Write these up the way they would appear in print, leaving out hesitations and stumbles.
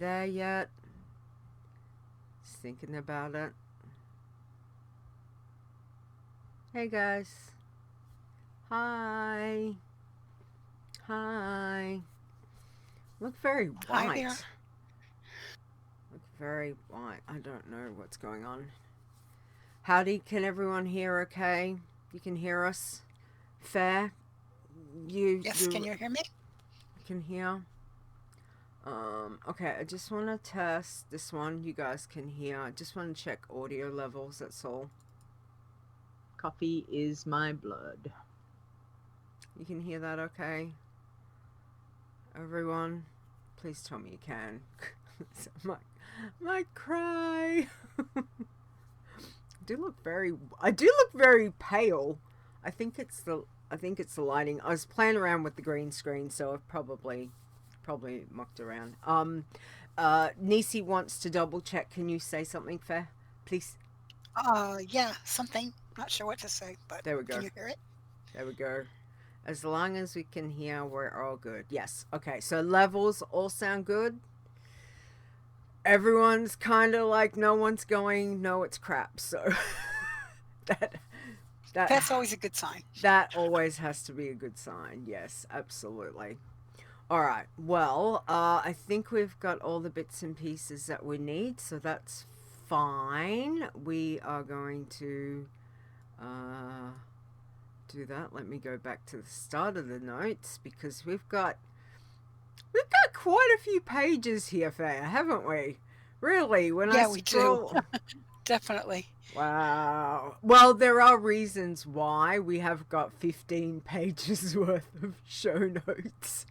there yet? Just thinking about it. Hey guys. Hi. Hi. Look very Hi there. white. Look very white. I don't know what's going on. Howdy, can everyone hear okay? You can hear us? Fair? You Yes, can you you hear me? can hear? Okay, I just want to test this one. You guys can hear. I just want to check audio levels, that's all. Coffee is my blood. You can hear that okay? Everyone, please tell me you can. I might cry. I do look very pale. I think it's the I think it's the lighting. I was playing around with the green screen, so I've probably mucked around. Nisi wants to double check. Can you say something, Fair? Please. Yeah, something. Not sure what to say, but There we can go. you hear it? There we go. As long as we can hear, we're all good. Yes. Okay. So levels all sound good. Everyone's kind of like no one's going. No, it's crap. So that that That's always a good sign. that always has to be a good sign. Yes, absolutely. All right. Well, I think we've got all the bits and pieces that we need, so that's fine. We are going to uh, do that. Let me go back to the start of the notes because we've got quite a few pages here, Faye, haven't we? Really, when I Yeah, we do. scroll. Definitely. Wow. Well, there are reasons why we have got 15 pages worth of show notes.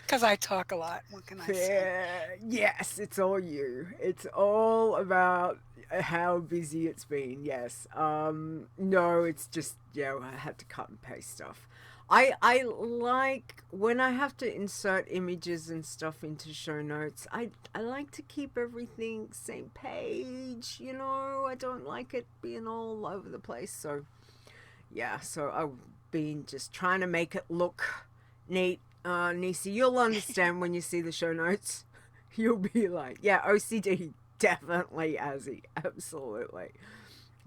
Because I talk a lot. What can I say? Fair. Yes, it's all you. It's all about how busy it's been. Yes. No, it's just I had to cut and paste stuff. I like when I have to insert images and stuff into show notes. I like to keep everything same page. I don't like it being all over the place. So yeah, so I've been just trying to make it look neat. Nisi, you'll understand when you see the show notes. You'll be like, yeah, OCD, definitely, Azzy, absolutely.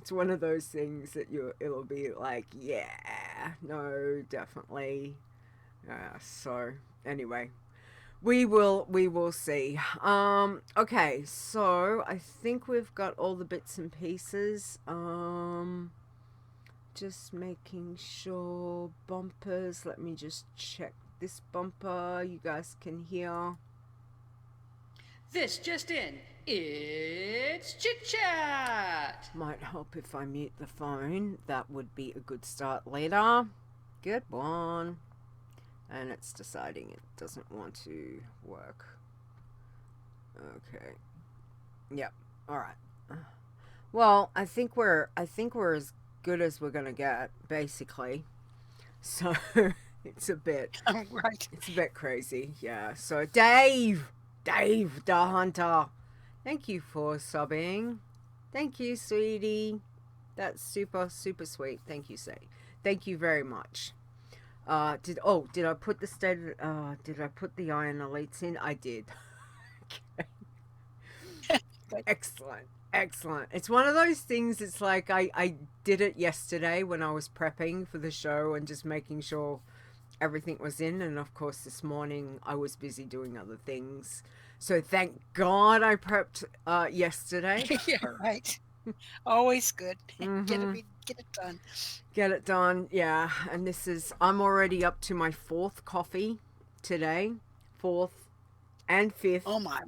It's one of those things that it'll be like, yeah, no, definitely. So anyway, we will see. Okay, so I think we've got all the bits and pieces. Just making sure bumpers. Let me just check this bumper. You guys can hear. This just in. It's Chit Chat! Might help if I mute the phone. That would be a good start later. Good one. And it's deciding it doesn't want to work. Okay. Yep. All right. Well, I think we're as good as we're gonna get, basically. So it's a bit Right. it's a bit crazy, yeah. So Dave the Hunter, thank you for subbing. Thank you, sweetie. That's super super sweet. Thank you, say. Thank you very much. Did I put the did I put the Iron Elites in? I did. Okay. Good. Excellent. Excellent. It's one of those things, it's like I did it yesterday when I was prepping for the show and just making sure everything was in. And of course, this morning I was busy doing other things. So thank God I prepped yesterday. Yeah, right. Always good. Mm-hmm. Get it done. Get it done. Yeah. And I'm already up to my fourth coffee today. Fourth and fifth. Oh my.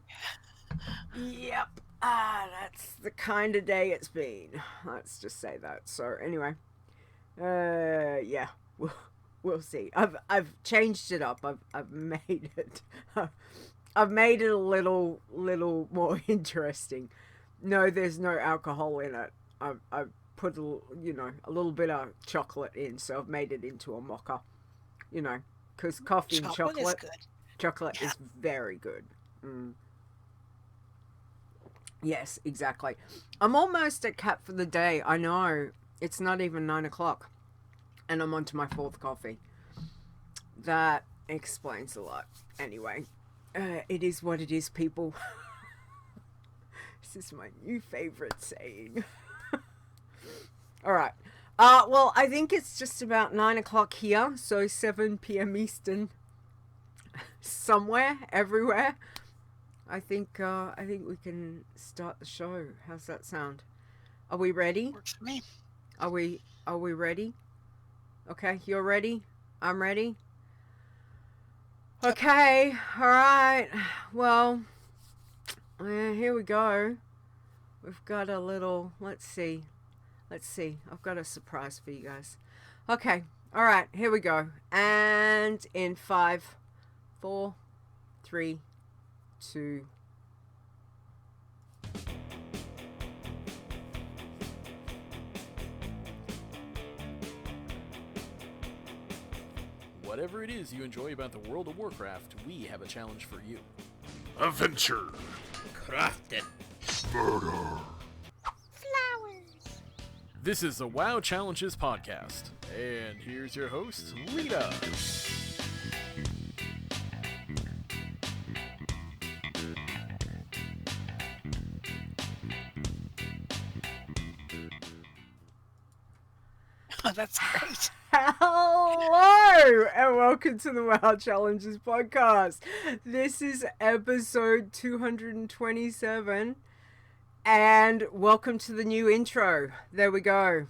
Yep. That's the kind of day it's been. Let's just say that. So anyway, yeah, we'll see. I've changed it up. I've made it. I've made it a little more interesting. No, there's no alcohol in it. I've put a little bit of chocolate in, so I've made it into a mocha. You know, because coffee and Chocolate is good. chocolate Yeah. is very good. Mm. Yes, exactly. I'm almost at cap for the day. I know. It's not even 9 o'clock. And I'm on to my fourth coffee. That explains a lot. Anyway. It is what it is, people. This is my new favorite saying. All right. Well, I think it's just about 9 o'clock here, so 7 p.m. Eastern. Somewhere, everywhere. I think we can start the show. How's that sound? Are we ready? Works for me. Are we ready? Okay, you're ready? I'm ready? Okay, alright. Well, here we go. We've got a little, let's see. I've got a surprise for you guys. Okay, alright, here we go. And in 5, 4, 3, 2. Whatever it is you enjoy about the World of Warcraft, we have a challenge for you. Adventure. Crafted. Murder. Flowers. This is the WoW Challenges podcast, and here's your host, Leeta. Oh, that's great. Hello and welcome to the WoW Challenges podcast. This is episode 227 and welcome to the new intro. There we go.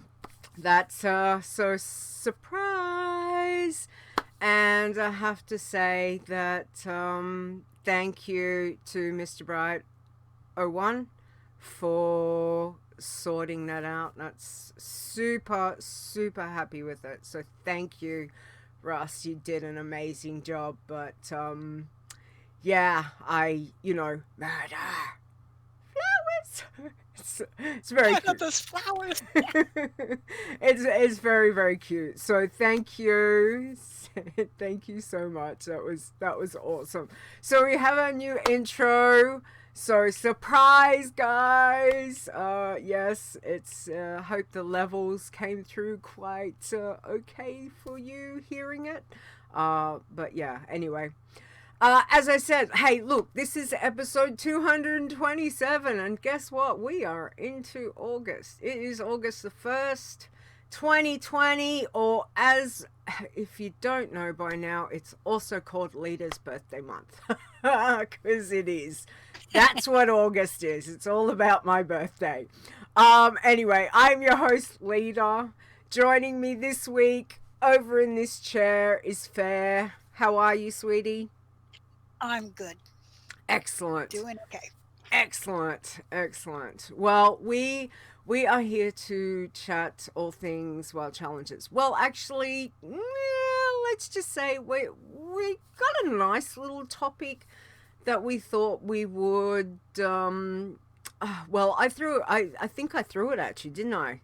That's so surprise. And I have to say that thank you to Mr. Bright01 for sorting that out. That's super happy with it, so thank you, Russ. You did an amazing job. But yeah, murder flowers. It's very I cute. got those flowers. It's very cute, so thank you. Thank you so much. That was awesome. So we have our new intro. So surprise, guys. Yes, it's hope the levels came through quite okay for you hearing it. But yeah, anyway. As I said, hey, look, this is episode 227, and guess what? We are into August. It is August the 1st, 2020, or as if you don't know by now, it's also called Leeta's birthday month. Because it is. That's what August is. It's all about my birthday. Anyway, I'm your host, Leeta. Joining me this week over in this chair is Ferre. How are you, sweetie? I'm good. Excellent. Doing okay. Excellent. Well, we are here to chat all things WoW challenges. Well, actually, let's just say we got a nice little topic that we thought we would. Well, I think I threw it at you, didn't I?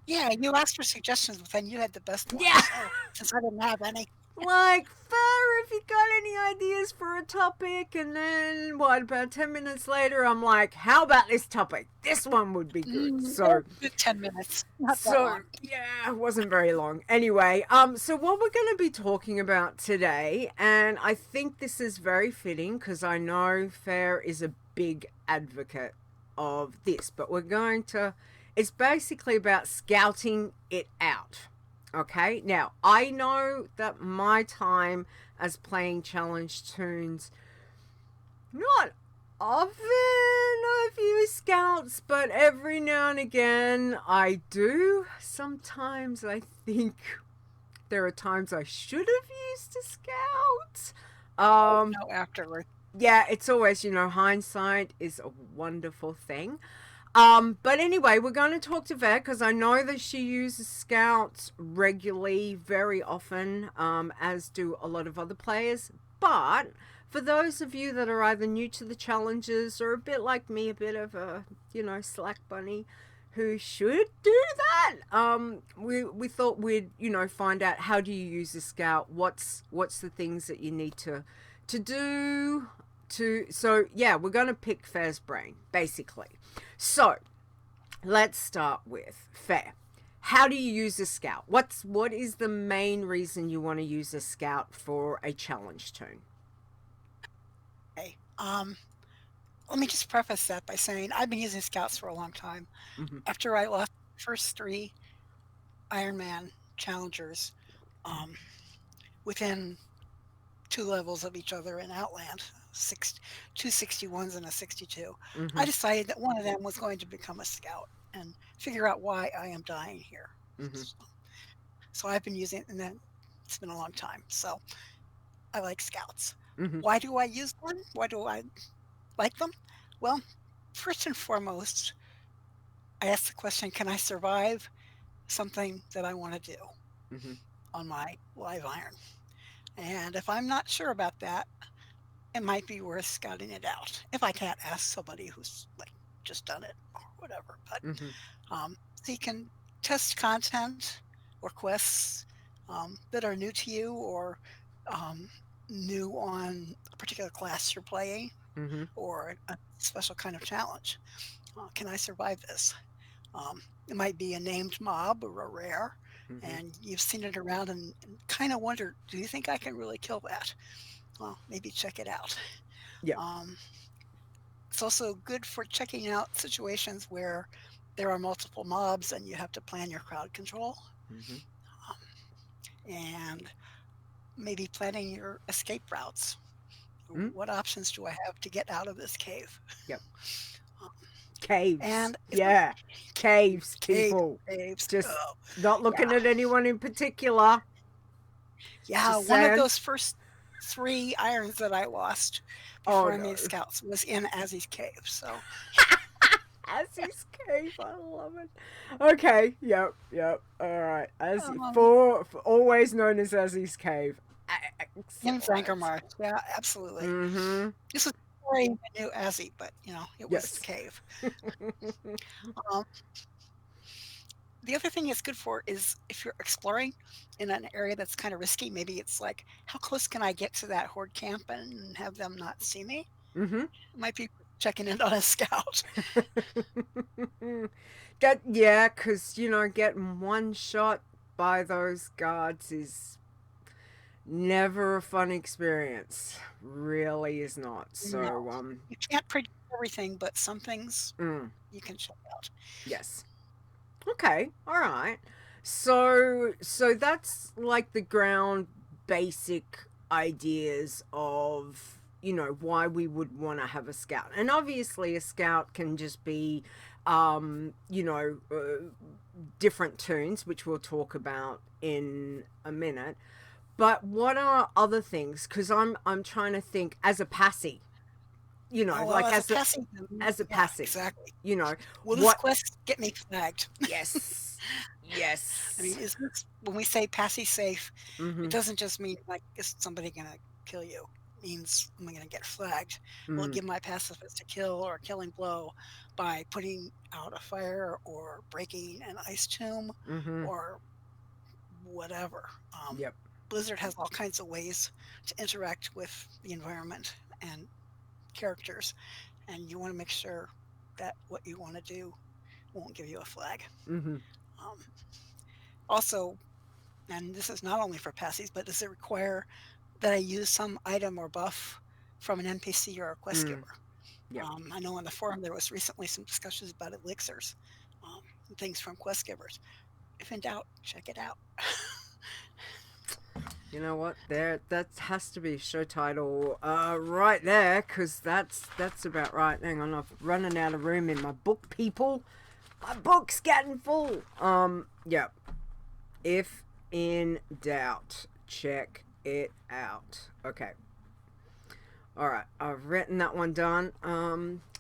Yeah, you asked for suggestions, but then you had the best one. Yeah. So, since I didn't have any. Like, Ferre, if you got any ideas for a topic, and then about 10 minutes later, I'm like, how about this topic? This one would be good. So 10 minutes. Not that So long. yeah, it wasn't very long. Anyway, so what we're going to be talking about today, and I think this is very fitting because I know Ferre is a big advocate of this, but it's basically about scouting it out. Okay, now I know that my time as playing challenge toons, not often I've used scouts, but every now and again I do. Sometimes I think there are times I should have used a scout. No, afterward. Yeah, it's always, hindsight is a wonderful thing. But anyway, we're going to talk to Ferre because I know that she uses scouts regularly, very often, as do a lot of other players. But for those of you that are either new to the challenges or a bit like me, a bit of a, slack bunny who should do that, we thought we'd, find out how do you use a scout, what's the things that you need to do. So yeah, we're going to pick Ferre's brain, basically. So let's start with Ferre. How do you use a scout? What is the main reason you want to use a scout for a challenge toon? Um, Let me just preface that by saying I've been using scouts for a long time. Mhm. After I lost the first three Ironman challengers, um, within two levels of each other in Outland, six, two 61s and a 62, I Mhm. decided that one of them was going to become a scout and figure out why I am dying here. Mhm. So I've been using, and then it's been a long time. So I like scouts. Mhm. Why do I use them? Why do I like them? Well, first and foremost, I ask the question, can I survive something that I want to do Mhm. on my live iron? And if I'm not sure about that, it might be worth scouting it out. If I can't ask somebody who's like just done it or whatever. But Mhm. so you can test content or quests that are new to you or um, new on a particular class you're playing Mhm. or a special kind of challenge. Can I survive this? It might be a named mob or a rare, Mhm. and you've seen it around and kind of wonder, do you think I can really kill that? Well, maybe check it out. Yep. Um, it's also good for checking out situations where there are multiple mobs and you have to plan your crowd control Mhm. and maybe planning your escape routes. Mm. What options do I have to get out of this cave? Yep. Um, Caves. and if we Yeah. Caves, caves, people. caves, Just oh, not yeah, looking at anyone in particular. yeah. Just One of saying. those first three irons that I lost Oh before I no. made scouts was in Azzy's cave. So Azzy's cave. I love it. Okay. Yep. Yep. All right. Azzy. um, For always known as Azzy's cave. in Excellent. Zangarmarsh, yeah, absolutely. Mm-hmm. This was before I even knew Azzy, but it was the Yes. cave. Um, the other thing it's good for is if you're exploring in an area that's kind of risky, maybe it's like, how close can I get to that horde camp and have them not see me? Mm-hmm. Might be checking in on a scout. Yeah, because getting one shot by those guards is never a fun experience. Really is not. No, So you can't predict everything, but some things mm, you can check out. yes. Okay, all right. So that's like the ground basic ideas of why we would want to have a scout. And obviously a scout can just be different tunes, which we'll talk about in a minute. But what are other things? Because I'm trying to think as a passy, Oh, well, like as a passing, as a yeah, passy, exactly. you know Will this what? quest get me flagged? Yes, I mean, yes. is this when we say passy safe, it Mm-hmm. doesn't just mean like is somebody gonna kill you. It means am I gonna get flagged? Will it Mm, give my pacifist a kill or a killing blow by putting out a fire or breaking an ice tomb mm-hmm. or whatever? Yep. Blizzard has all kinds of ways to interact with the environment and characters, and you want to make sure that what you want to do won't give you a flag. Mm-hmm. Um, also, and this is not only for passies, but does it require that I use some item or buff from an NPC or a quest giver? Mm. Yep. I know on the forum there was recently some discussions about elixirs and things from quest givers. If in doubt, check it out. You know what? That has to be show title right there, because that's about right. Hang on, I'm running out of room in my book, people. My book's getting full. Yep. If in doubt, check it out. Okay. All right, I've written that one down.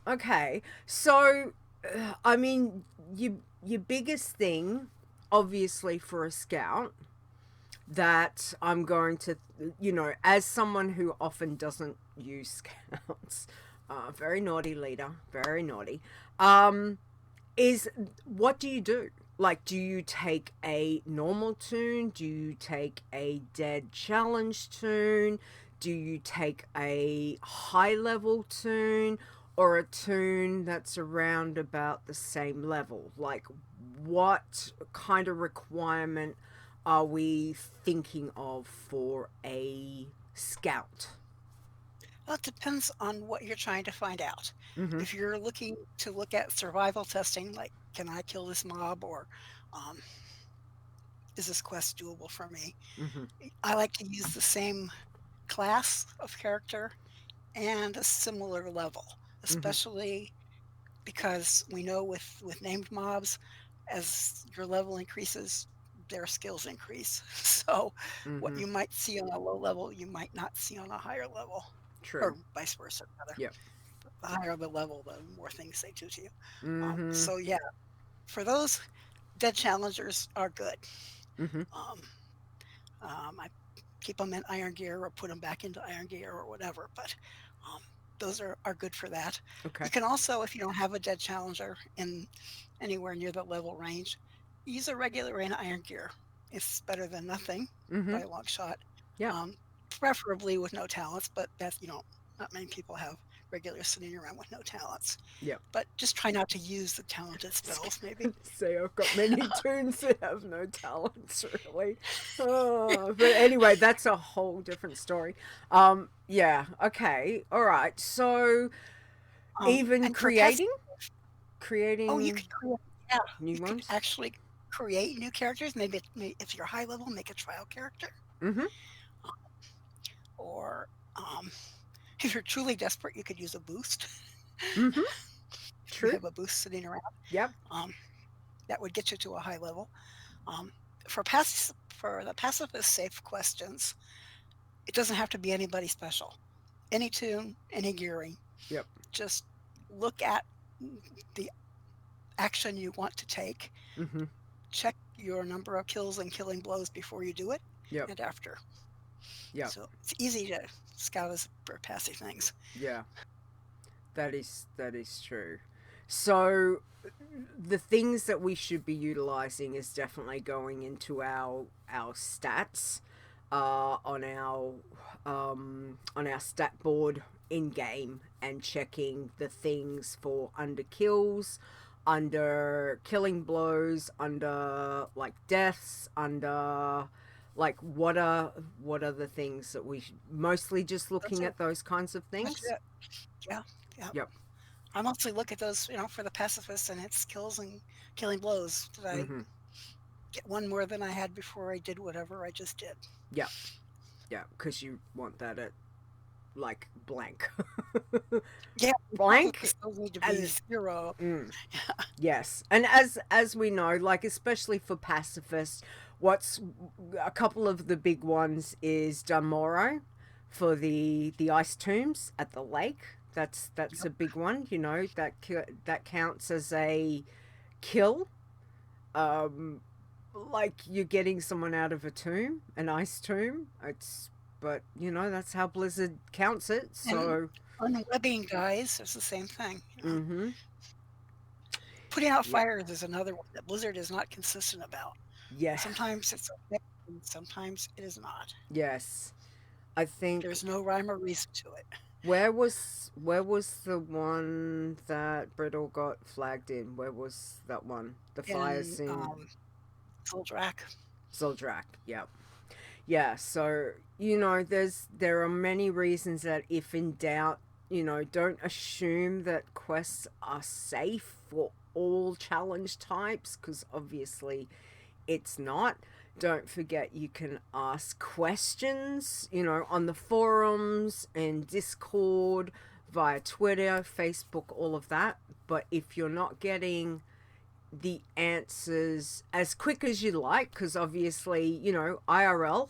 Okay. So, I mean, your biggest thing, obviously, for a scout that I'm going to, as someone who often doesn't use scouts, very naughty leader, very naughty, is what do you do? Like, do you take a normal tune? Do you take a dead challenge tune? Do you take a high level tune? Or a tune that's around about the same level? Like, what kind of requirement are we thinking of for a scout? Well, it depends on what you're trying to find out. Mm-hmm. If you're looking to look at survival testing, like can I kill this mob, or um, is this quest doable for me? Mm-hmm. I like to use the same class of character and a similar level, Mm-hmm. especially because we know with named mobs, as your level increases, their skills increase. So what Mm-hmm. you might see on a low level, you might not see on a higher level, True. or vice versa. Rather, Yep. the higher the level, the more things they do to you. Mm-hmm. So yeah, for those, dead challengers are good. Mm-hmm. Um, I keep them in iron gear or put them back into iron gear or whatever. But um, those are good for that. You Okay. can also, if you don't have a dead challenger in anywhere near the level range, use a regular in iron gear. It's better than nothing Mm-hmm. by a long shot. Yep. Um, Preferably with no talents, but that's, not many people have regulars sitting around with no talents. Yep. But just try not to use the talented spells, maybe. Say I've got many tunes that have no talents, really. Oh, but anyway, that's a whole different story. Yeah. Okay. All right. So even And for past, oh, you creating could create, yeah, new you could ones. actually create new characters. Maybe if you're high level, make a trial character, Mm-hmm. or um, if you're truly desperate, you could use a boost. Mm-hmm. If you True. have a boost sitting around, Yep. um, that would get you to a high level. Um, for the pacifist safe questions, it doesn't have to be anybody special. Any tune, any gearing. Yep. Just look at the action you want to take. Mm-hmm. Check your number of kills and killing blows before you do it Yep. and after. Yep. So it's easy to scout as for passy things. Yeah. That is true. So the things that we should be utilizing is definitely going into our stats on our stat board in game and checking the things for under kills, under killing blows, under like deaths, under like what are the things that we should, mostly just That's looking it. at those kinds of That's things. it. Yeah. Yeah. Yep. I mostly look at those, for the pacifists and its kills and killing blows. Did I Mm-hmm. get one more than I had before I did whatever I just did? Yep. Yeah, because you want that at like blank. Yeah. The Blank skills need to be and 0. yes, and as we know, like especially for pacifists, what's a couple of the big ones is Damoro for the ice tombs at the lake. That's a big one. You know that counts as a kill. Um, like you're getting someone out of a tomb, an ice tomb. It's but that's how Blizzard counts it. And So unwebbing guys is the same thing. mm-hmm. Putting out Yep. fires is another one that Blizzard is not consistent about. Yeah. Sometimes it's okay, and sometimes it is not. Yes. I think There's no rhyme or reason to it. where was the one that Brittle got flagged in? Where was that one? The fires In in Zoldrak, Zoldrak. Yep. Yeah, so there are many reasons that if in doubt, don't assume that quests are safe for all challenge types because obviously it's not. Don't forget you can ask questions, on the forums and Discord, via Twitter, Facebook, all of that. But if you're not getting the answers as quick as you like, because obviously, IRL,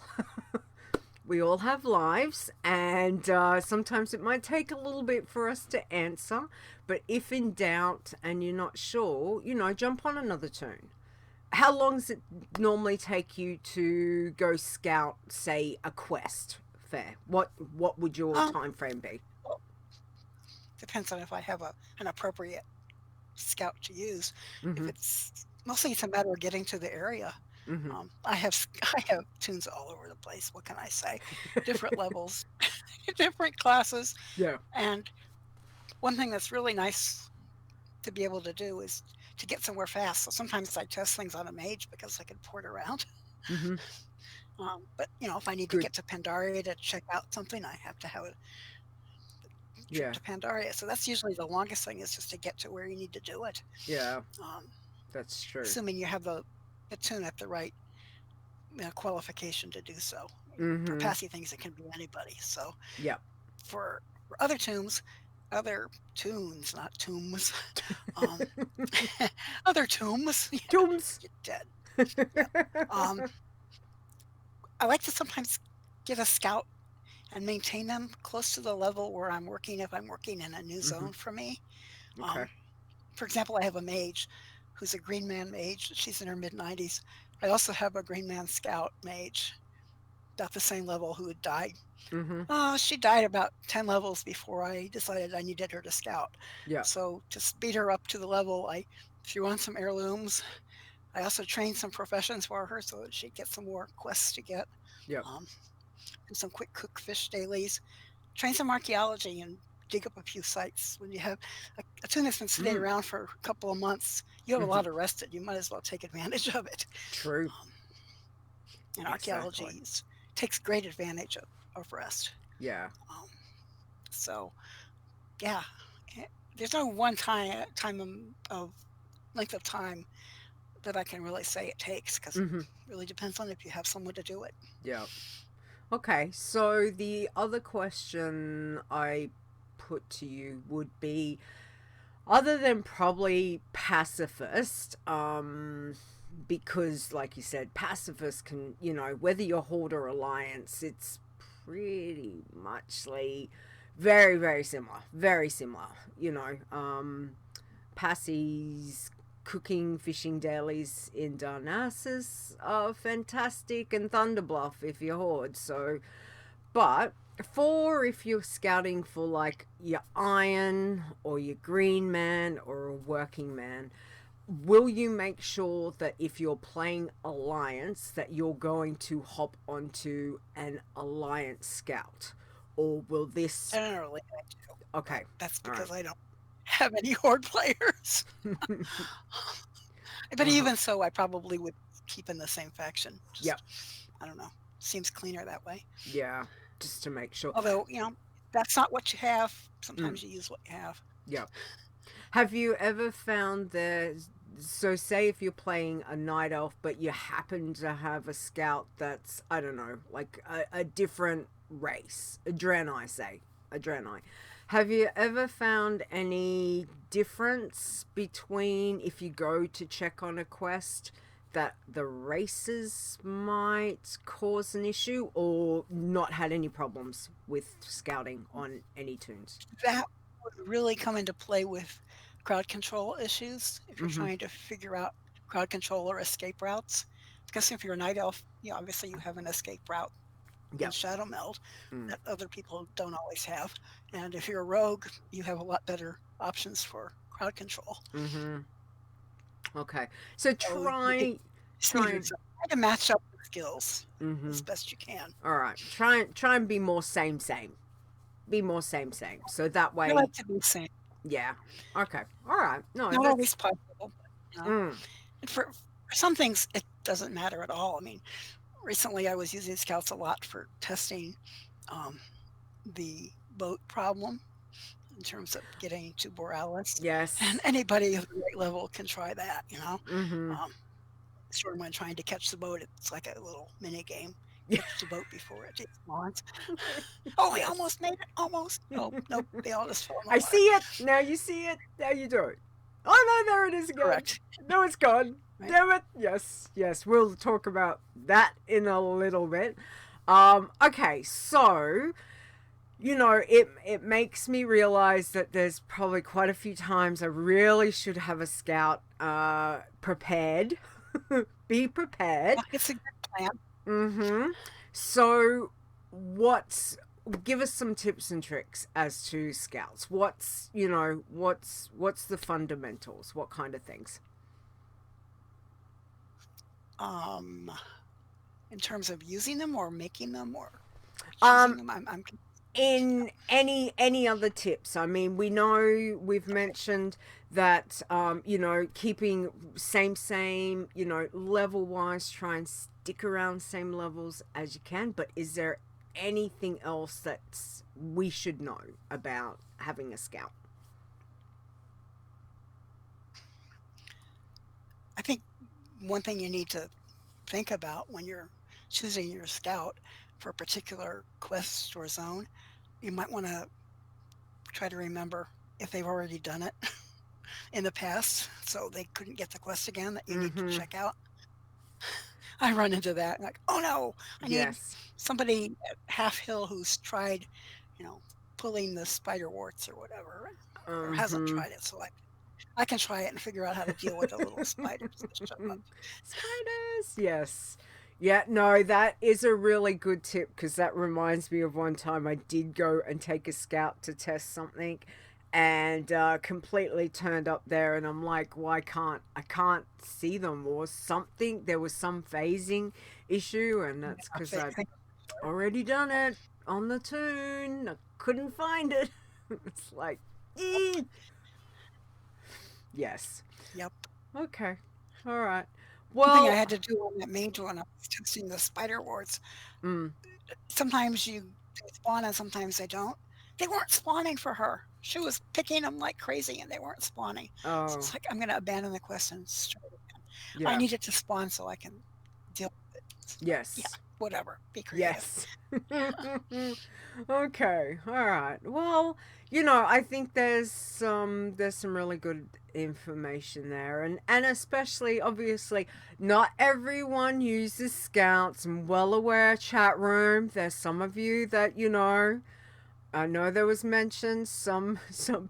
we all have lives, and sometimes it might take a little bit for us to answer. But if in doubt and you're not sure, jump on another tune. How long does it normally take you to go scout, say, a quest? Fair. What would your um, time frame be? well, depends on if I have an appropriate scout to use. If Mm-hmm. it's a matter of getting to the area. Mm-hmm. I have tunes all over the place. What can I say? Different levels, different classes, Yeah. and one thing that's really nice to be able to do is to get somewhere fast. So sometimes I test things on a mage because I can port around. Mm-hmm. But if I need to Good. get to Pandaria to check out something, I have to have trip Yeah. to Pandaria. So that's usually the longest thing, is just to get to where you need to do it. Yeah. Um, That's true. assuming you have the tune at the right qualification to do so. For Mm-hmm. passy things, it can be anybody. So Yep. for other other tunes, not tombs, um, other tombs, Tombs. you're dead. Yeah. Um, I like to sometimes get a scout and maintain them close to the level where I'm working if I'm working in a new Mm-hmm. zone for me. Okay. For example, I have a mage who's a Green Man mage. She's in her mid 90s. I also have a Green Man Scout mage, about the same level, who had died. Mm-hmm. She died about 10 levels before I decided I needed her to scout. Yep. So to speed her up to the level, I threw on some heirlooms. I also trained some professions for her so that she'd get some more quests to get. Yep. Um, and some quick cook fish dailies. Train some archaeology and dig up a few sites. When you have a tune that's been sitting Mm. around for a couple of months, you have a Mm-hmm. lot of rested. You might as well take advantage of it. True. Um, and archaeology Exactly. takes great advantage of rest. Yeah. Um, so, yeah, there's no one of length of time that I can really say it takes, because it Mm-hmm. really depends on if you have someone to do it. Yeah. Okay. So the other question I put to you would be, other than probably pacifist, because like you said, pacifist can, whether you're Horde or Alliance, it's pretty muchly very, very similar, Passy's cooking, fishing dailies in Darnassus are fantastic, and Thunderbluff if you're Horde. So, but for if you're scouting for like your Iron or your Green Man or a Working Man, will you make sure that if you're playing Alliance that you're going to hop onto an Alliance scout? Or will this... Generally, I do. Okay. That's All right. because I don't have any Horde players. But even so, I probably would keep in the same faction. Just, Yep. I don't know. Seems cleaner that way. Yeah, just to make sure. Although, that's not what you have. Sometimes you use what you have. Yep. Have you ever found so say if you're playing a Night Elf, but you happen to have a scout that's, I don't know, like a different race, a Draenei, say, a Draenei. Have you ever found any difference between if you go to check on a quest that the races might cause an issue, or not had any problems with scouting on any tunes? That would really come into play with crowd control issues if you're trying to figure out crowd control or escape routes. Because if you're a Night Elf, obviously you have an escape route in Yep. Shadow Meld that other people don't always have. And if you're a rogue, you have a lot better options for crowd control. Okay. So try to match up the skills as best you can. all right. Try and be more same. Be more same. So that way. I like to be the same. Yeah. Okay. All right. No, Not that's always possible. And for some things, it doesn't matter at all. I mean, recently I was using scouts a lot for testing the boat problem in terms of getting to Borealis. yes. And anybody of the right level can try that, Mm-hmm. Sort of when trying to catch the boat, it's like a little mini game. Catch the boat before it spawns. Oh, we almost made it. Almost. Nope. They all just fell in the I water. see it. Now you see it. Now you do it. Oh no, there it is again. Correct. No, it's gone. Right. Damn it. Yes. We'll talk about that in a little bit. Okay, so it makes me realize that there's probably quite a few times I really should have a scout prepared. Be prepared. It's a good plan. So give us some tips and tricks as to scouts. What's the fundamentals? What kind of things? In terms of using them or making them or choosing them, I'm in any other tips? I mean, we've mentioned that keeping same, level wise, try and stick around same levels as you can, but is there anything else that's we should know about having a scout? I think one thing you need to think about when you're choosing your scout for a particular quest or zone, you might want to try to remember if they've already done it in the past, so they couldn't get the quest again that you need to check out. I run into that, like, oh no, I need Yes. somebody at Half Hill who's tried, you know, pulling the spider warts or whatever, or hasn't tried it, so I can try it and figure out how to deal with the little spiders that show up. Spiders, yes. Yeah, no, that is a really good tip, because that reminds me of one time I did go and take a scout to test something, and completely turned up there, and I'm like, well, I can't see them or something. There was some phasing issue, and that's because I'd already done it on the toon. I couldn't find it. It's like, yes. Yep. Okay. All right. One thing I Well, had to do on that mage when I was testing the spider warts, mm, sometimes they spawn and sometimes they don't. They weren't spawning for her. She was picking them like crazy and they weren't spawning. So oh, it's like, I'm going to abandon the quest and start again. I yeah. need it to spawn so I can deal with it. Yes. Yeah, whatever. Be creative. Yes. Okay. All right. Well, I think there's some really good information there, and especially, obviously, not everyone uses scouts. I'm well aware. Chat room, there's some of you that I know there was mentioned some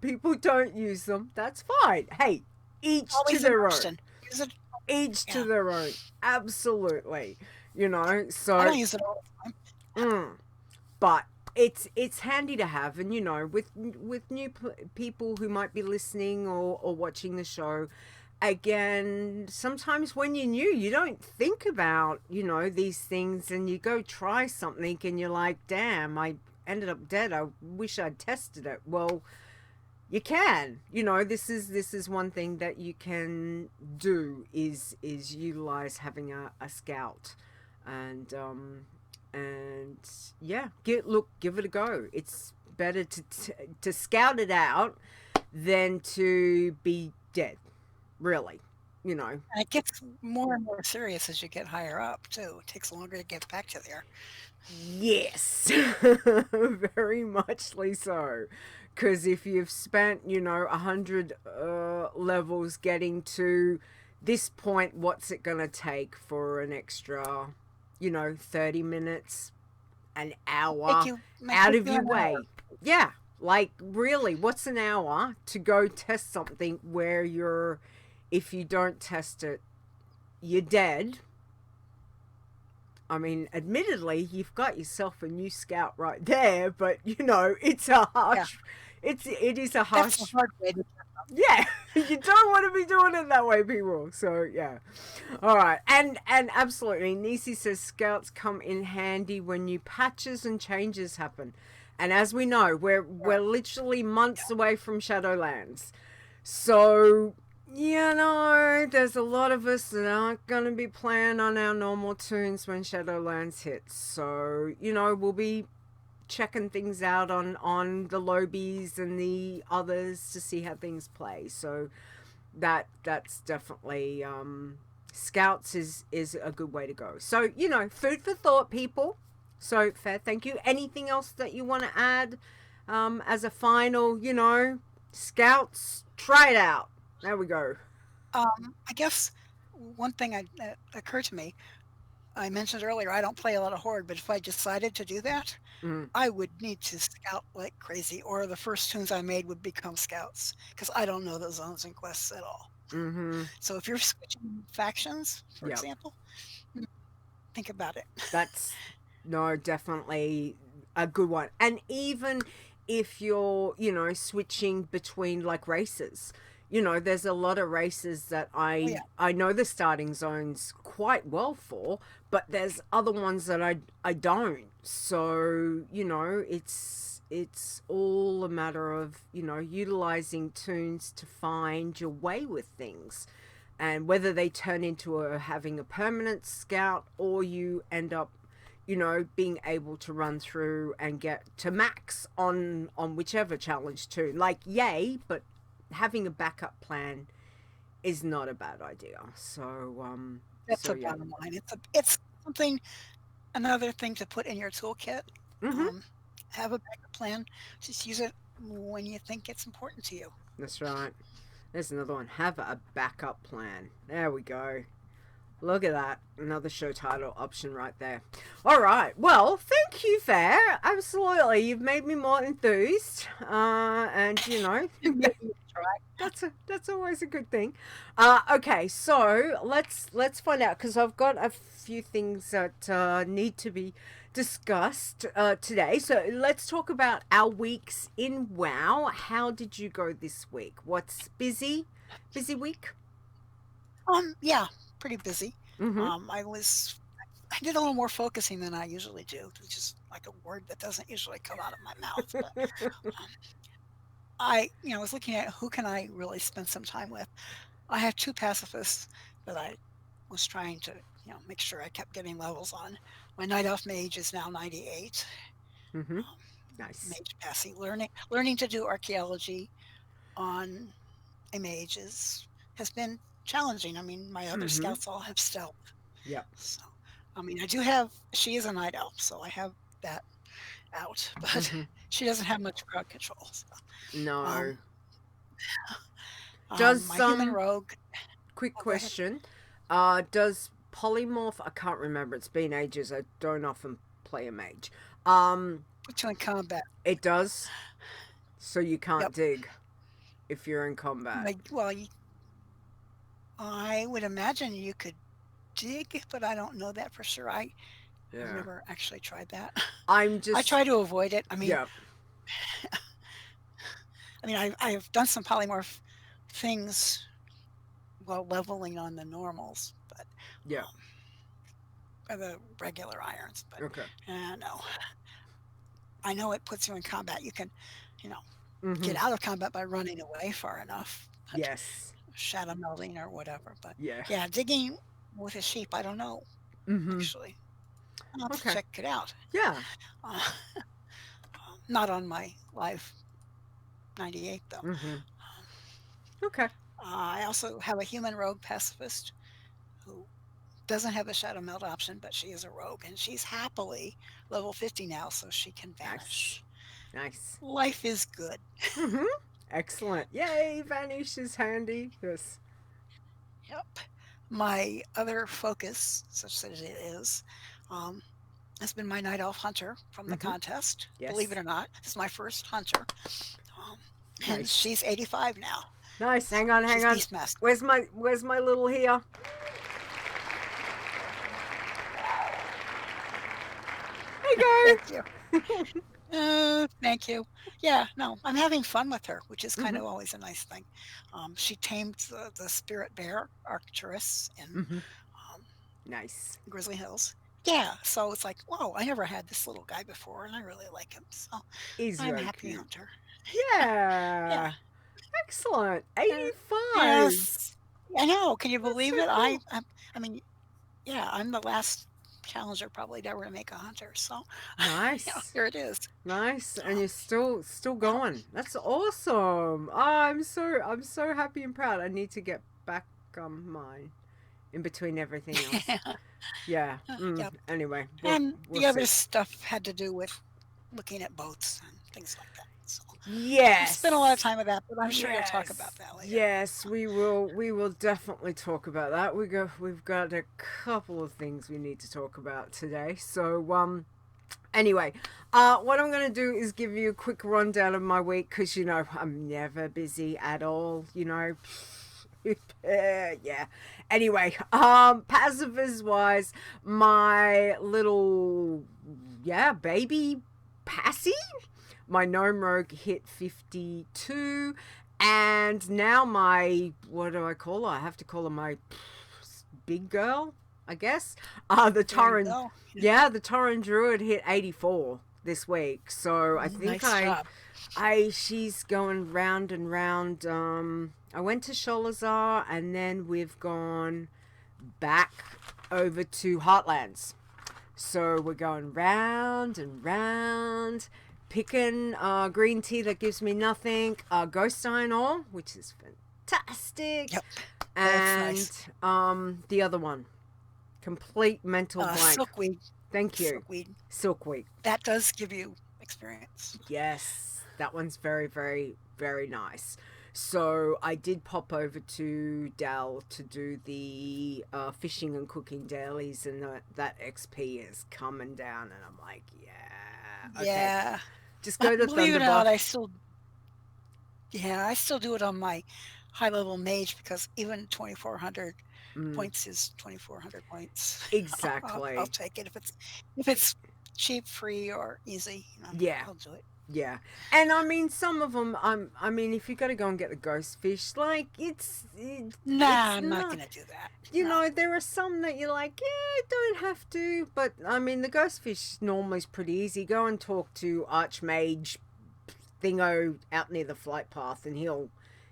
people don't use them. That's fine. Hey, each Always to their own. option. Use it. Each to Yeah. their own. Absolutely. So I don't use it all the time. but it's handy to have, and with new people who might be listening or watching the show, again, sometimes when you're new, you don't think about these things, and you go try something and you're like, damn, I ended up dead, I wish I'd tested it. Well, you can. This is one thing that you can do is utilize having a scout, and yeah, give it a go. It's better to scout it out than to be dead, really. And it gets more and more serious as you get higher up, too. It takes longer to get back to there. Yes. Very muchly so. Because if you've spent 100 levels getting to this point, what's it gonna take for an extra 30 minutes, an hour out of your way? Yeah, like, really, what's an hour to go test something where if you don't test it, you're dead? I mean, admittedly, you've got yourself a new scout right there, but it's a harsh. Yeah. It is a harsh. That's a hard way to. Yeah, you don't want to be doing it that way, people. So yeah, all right, and absolutely, Nisi says scouts come in handy when new patches and changes happen, and as we know, we're literally months away from Shadowlands, so there's a lot of us that aren't going to be playing on our normal tunes when Shadowlands hits. So, we'll be checking things out on the Lobies and the others to see how things play. So that's definitely, Scouts is a good way to go. So, food for thought, people. So, Ferre, thank you. Anything else that you want to add as a final, Scouts, try it out. There we go. I guess one thing that occurred to me, I mentioned earlier, I don't play a lot of Horde, but if I decided to do that, I would need to scout like crazy, or the first tunes I made would become scouts, because I don't know the zones and quests at all. So if you're switching factions, for example, think about it. That's, definitely a good one. And even if you're, switching between like races, there's a lot of races that I know the starting zones quite well for, but there's other ones that I don't. So, it's all a matter of, utilizing tunes to find your way with things. And whether they turn into having a permanent scout, or you end up, you know, being able to run through and get to max on whichever challenge too. Like, yay, but having a backup plan is not a bad idea. So, That's so a yeah. bottom line. It's something, another thing to put in your toolkit. Mm-hmm. Have a backup plan. Just use it when you think it's important to you. That's right. There's another one. Have a backup plan. There we go. Look at that. Another show title option right there. All right. Well, thank you, Ferre. Absolutely. You've made me more enthused. And, you know, that's always a good thing. Okay, so let's find out, because I've got a few things that need to be discussed today. So let's talk about our weeks in WoW. How did you go this week? What's busy? Busy week? Yeah, pretty busy. Mm-hmm. I did a little more focusing than I usually do, which is like a word that doesn't usually come out of my mouth. But I was looking at who can I really spend some time with. I have two pacifists that I was trying to, make sure I kept getting levels on. My Night Elf Mage is now 98. Mm-hmm. Nice. Mage Passy. Learning to do archaeology on a mage has been challenging. I mean, my other scouts all have stealth. Yep. So, I mean, she is a night elf, so I have that out, but she doesn't have much crowd control. So. No. Does my human rogue? Quick question. Does polymorph? I can't remember. It's been ages. I don't often play a mage. Put you in combat. It does. So you can't dig if you're in combat. I would imagine you could dig, but I don't know that for sure. I've never actually tried that. I try to avoid it. I mean, I've done some polymorph things while leveling on the normals, but or the regular irons. But no, I know it puts you in combat. You can, get out of combat by running away far enough. Yes. Shadow melding or whatever. But digging with a sheep, I don't know. Actually, I'll have to check it out. Yeah. Not on my live 98 though. Okay. I also have a human rogue pacifist who doesn't have a shadow meld option, but she is a rogue, and she's happily level 50 now, so she can vanish. Nice. Life is good. Excellent. Yay, vanish is handy. Yes. Yep. My other focus, such that it is, has been my Night Elf Hunter from the contest. Yes. Believe it or not, this is my first hunter. And she's 85 now. Nice. Hang on. Beastmaster. Where's my little here? There you go. Thank you. Thank you. Yeah, no, I'm having fun with her, which is kind of always a nice thing. She tamed the spirit bear Arcturus in Nice. Grizzly Hills. Yeah, so it's like, whoa, I never had this little guy before, and I really like him. So I'm a happy hunter. Yeah. Excellent. 85. Yes. I know. Can you believe it? I mean, I'm the last challenger probably to ever make a hunter. So nice. Here it is. Nice. And you're still going. That's awesome. I'm so happy and proud. I need to get back mine in between everything else. Yeah. Anyway. We'll the other stuff had to do with looking at boats and things like that. So yes. I spent a lot of time with that, but I'm sure we'll talk about that later. Yes, we will definitely talk about that. We've got a couple of things we need to talk about today. So anyway, what I'm going to do is give you a quick rundown of my week, because I'm never busy at all, yeah. Anyway, pacifist wise, my little baby Passy, my gnome rogue hit 52, and now what do I call her? I have to call her my big girl, I guess. The Tauren, the Tauren druid hit 84 this week, so I think she's going round and round. I went to Sholazar, and then we've gone back over to Heartlands. So we're going round and round, picking green tea that gives me nothing, ghost iron ore, which is fantastic, Yep. and That's the other one, complete mental blank. Silkweed. Thank you. Silkweed. That does give you experience. Yes, that one's very, very, very nice. So I did pop over to Dal to do the fishing and cooking dailies, and that XP is coming down, and I'm like, yeah, okay. Yeah. Just go to Believe it or not, Thunderbuff. I still do it on my high level mage because even 2,400 points is 2,400 points. Exactly. I'll take it if it's cheap, free, or easy. Yeah. I'll do it. Yeah, and I mean some of them. I mean, if you got to go and get the ghost fish, like I'm not gonna do that. You know, there are some that you're like, yeah, don't have to. But I mean, the ghost fish normally is pretty easy. Go and talk to Archmage Thingo out near the flight path, and he'll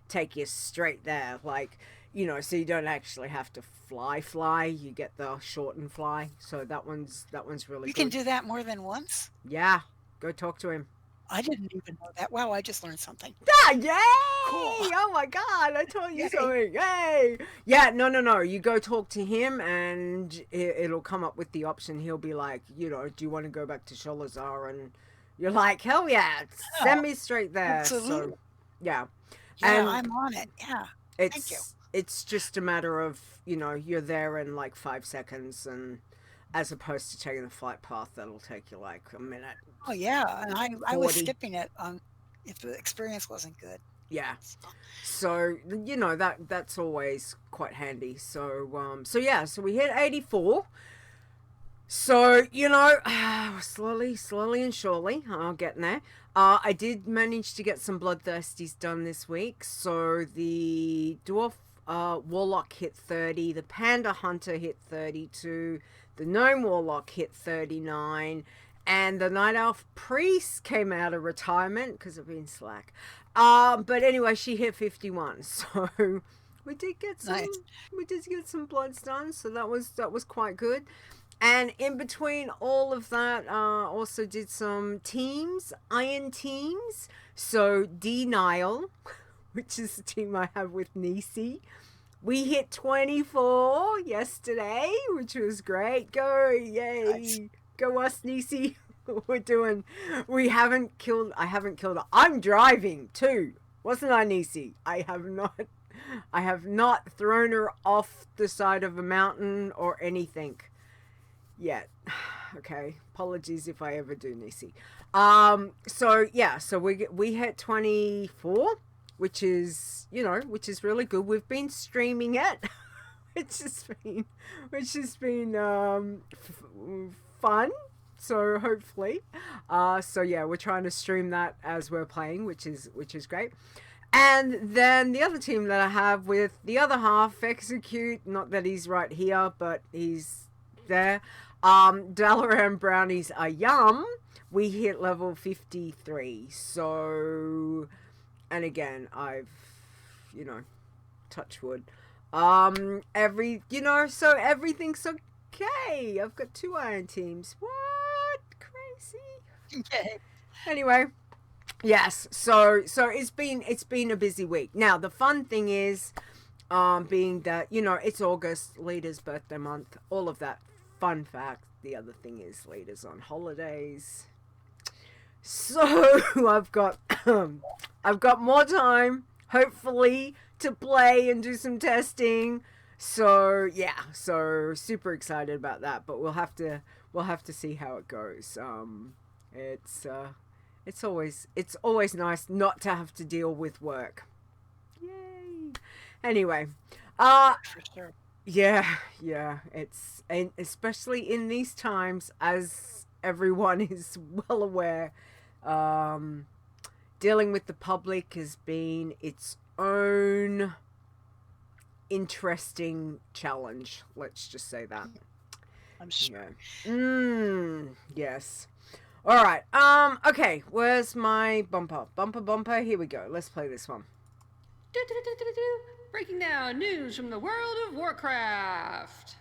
take you straight there. Like, you know, so you don't actually have to fly. You get the shortened fly. So that one's really You good. can do that more than once? Yeah, go talk to him. I didn't even know that. Wow, I just learned something. Ah, yay! Cool. Oh my god, I told you Yay. something. Yay! Yeah, no. You go talk to him, and it'll come up with the option. He'll be like, you know, do you want to go back to Sholazar? And you're like, hell yeah, send me straight there. Absolutely. So, yeah. Yeah, And I'm on it. Yeah. Thank you. It's just a matter of, you know, you're there in like 5 seconds, and as opposed to taking the flight path, that'll take you like a minute. Oh yeah, and I was 40. skipping it if the experience wasn't good. Yeah. So, you know, that's always quite handy. So so we hit 84. So, you know, slowly and surely, getting there. I did manage to get some Bloodthirsties done this week. So the Dwarf Warlock hit 30, the Panda Hunter hit 32, the Gnome Warlock hit 39, and the Night Elf Priest came out of retirement because of being slack. But anyway, she hit 51. So we did get some bloods done. So that was quite good. And in between all of that, also did some teams, Iron teams. So Denial, which is the team I have with Nisi. We hit 24 yesterday, which was great. Go, yay. Nice. Go us, Nisi. I haven't killed her. I'm driving too. Wasn't I, Nisi? I have not thrown her off the side of a mountain or anything yet. Okay. Apologies if I ever do, Nisi. So we hit 24. Which is really good. We've been streaming it, which has been fun. So hopefully, we're trying to stream that as we're playing, which is great. And then the other team that I have with the other half, Execute, not that he's right here, but he's there. Dalaran Brownies are yum. We hit level 53. So. And again, I've, touch wood. So everything's okay. I've got 2 iron teams. What? Crazy. Okay. Anyway, yes. So it's been a busy week. Now the fun thing is, being that it's August, Leeta's birthday month, all of that. Fun fact. The other thing is Leeta's on holidays. So I've got more time, hopefully, to play and do some testing. So yeah, so super excited about that. But we'll have to see how it goes. It's always nice not to have to deal with work. Yay! Anyway, For sure. yeah, and especially in these times, as everyone is well aware. Dealing with the public has been its own interesting challenge. Let's just say that. I'm sure. Yeah. Yes. All right. Okay. Where's my bumper? Bumper. Here we go. Let's play this one. Breaking down news from the world of Warcraft.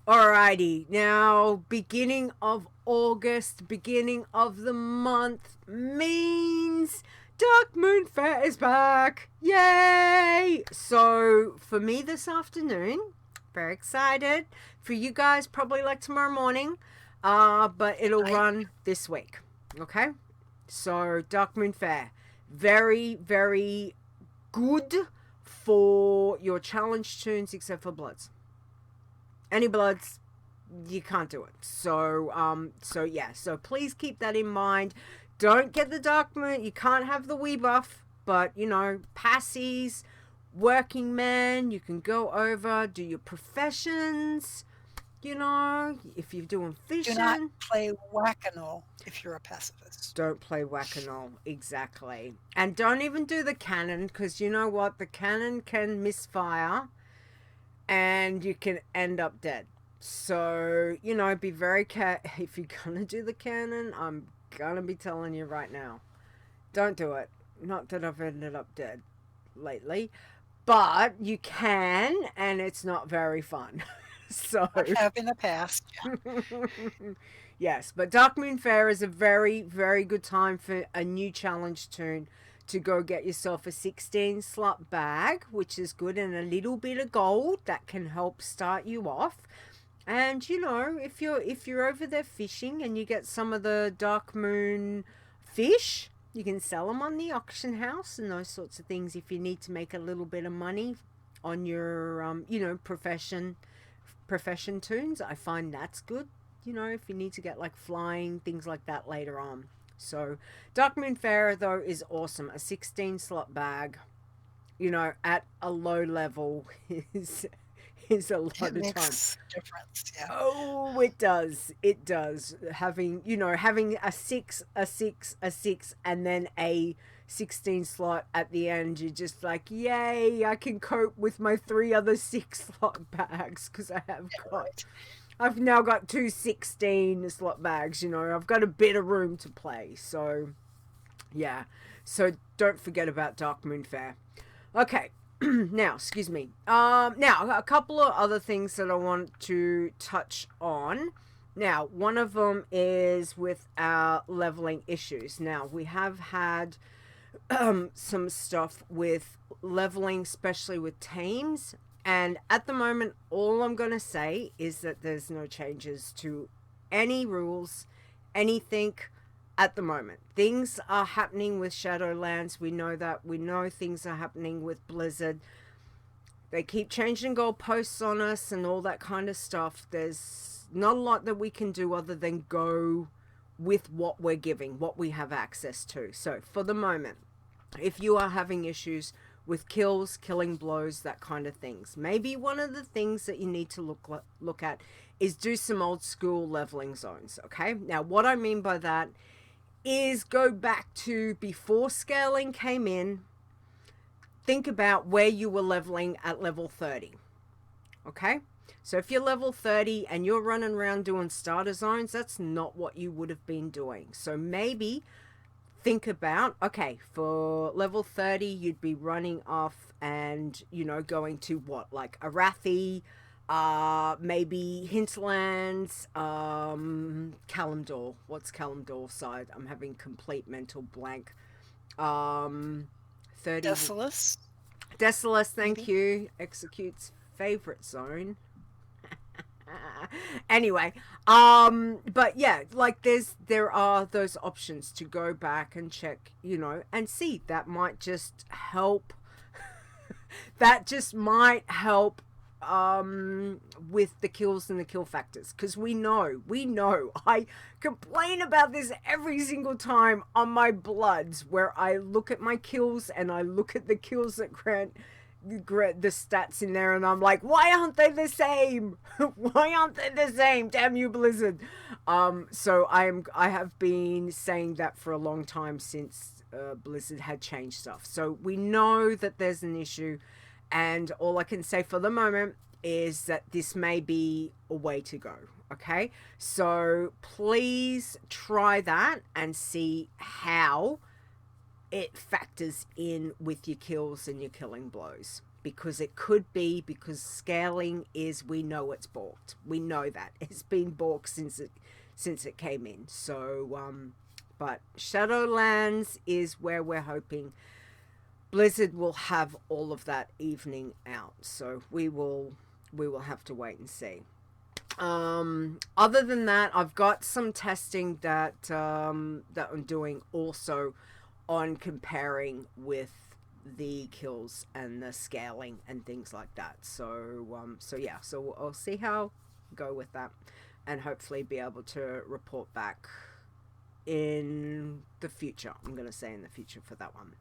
Alrighty, now beginning of August, beginning of the month means Darkmoon Fair is back! Yay! So for me this afternoon, very excited. For you guys, probably like tomorrow morning, but it'll run this week. Okay, so Darkmoon Fair, very, very good for your challenge tunes, except for Bloods. Any Bloods, you can't do it. So yeah, so please keep that in mind. Don't get the Darkmoon. You can't have the Wii buff, but you know, passies, working man, you can go over, do your professions. You know, if you're doing fishing. Do not play Whack-A-Null if you're a pacifist. Don't play Whack-A-Null, exactly. And don't even do the cannon, because you know what? The cannon can misfire, and you can end up dead. So, you know, be very if you're gonna do the cannon, I'm gonna be telling you right now, don't do it. Not that I've ended up dead lately, but you can, and it's not very fun. So I have in the past. Yeah. Yes, but Darkmoon Fair is a very, very good time for a new challenge tune to go get yourself a 16 slot bag, which is good, and a little bit of gold that can help start you off. And you know, if you're over there fishing and you get some of the Darkmoon fish, you can sell them on the auction house and those sorts of things if you need to make a little bit of money on your you know, profession tunes. I find that's good, you know, if you need to get like flying, things like that later on. So Darkmoon Fair though is awesome. A 16 slot bag, you know, at a low level is a lot of time. It makes a difference, yeah. Oh, it does. Having, you know, having a 6, and then a 16 slot at the end, you're just like, yay, I can cope with my 3 other 6 slot bags, because I've now got 2 16 slot bags, you know, I've got a bit of room to play. So yeah, so don't forget about Darkmoon Fair. Okay. Now, excuse me. Now a couple of other things that I want to touch on. Now, one of them is with our leveling issues. Now, we have had some stuff with leveling, especially with teams, and at the moment all I'm going to say is that there's no changes to any rules, anything at the moment. Things are happening with Shadowlands, we know that. We know things are happening with Blizzard. They keep changing goalposts on us and all that kind of stuff. There's not a lot that we can do other than go with what we're giving, what we have access to. So for the moment, if you are having issues with kills, killing blows, that kind of things, maybe one of the things that you need to look at is do some old school leveling zones. Okay, now what I mean by that is go back to before scaling came in. Think about where you were leveling at level 30. Okay, so if you're level 30 and you're running around doing starter zones, that's not what you would have been doing. So maybe think about, okay, for level 30 you'd be running off and, you know, going to what, like Arathi, maybe Hinterlands, Kalimdor. What's Kalimdor side? I'm having complete mental blank. 30 Desolace, thank you. Execute's favorite zone. Anyway, but yeah, like there are those options to go back and check, you know, and see. That might just help. That just might help with the kills and the kill factors, because we know I complain about this every single time on my Bloods, where I look at my kills and I look at the kills that grant the stats in there, and I'm like, why aren't they the same? Why aren't they the same? Damn you, Blizzard. So I have been saying that for a long time, since Blizzard had changed stuff. So we know that there's an issue, and all I can say for the moment is that this may be a way to go. Okay, so please try that and see how it factors in with your kills and your killing blows. because it could be because scaling is, we know it's balked. We know that it's been balked since it came in. So but Shadowlands is where we're hoping Blizzard will have all of that evening out. So we will have to wait and see. Other than that, I've got some testing that that I'm doing also on comparing with the kills and the scaling and things like that. So yeah, so I'll see how I go with that, and hopefully be able to report back in the future. I'm gonna say in the future for that one.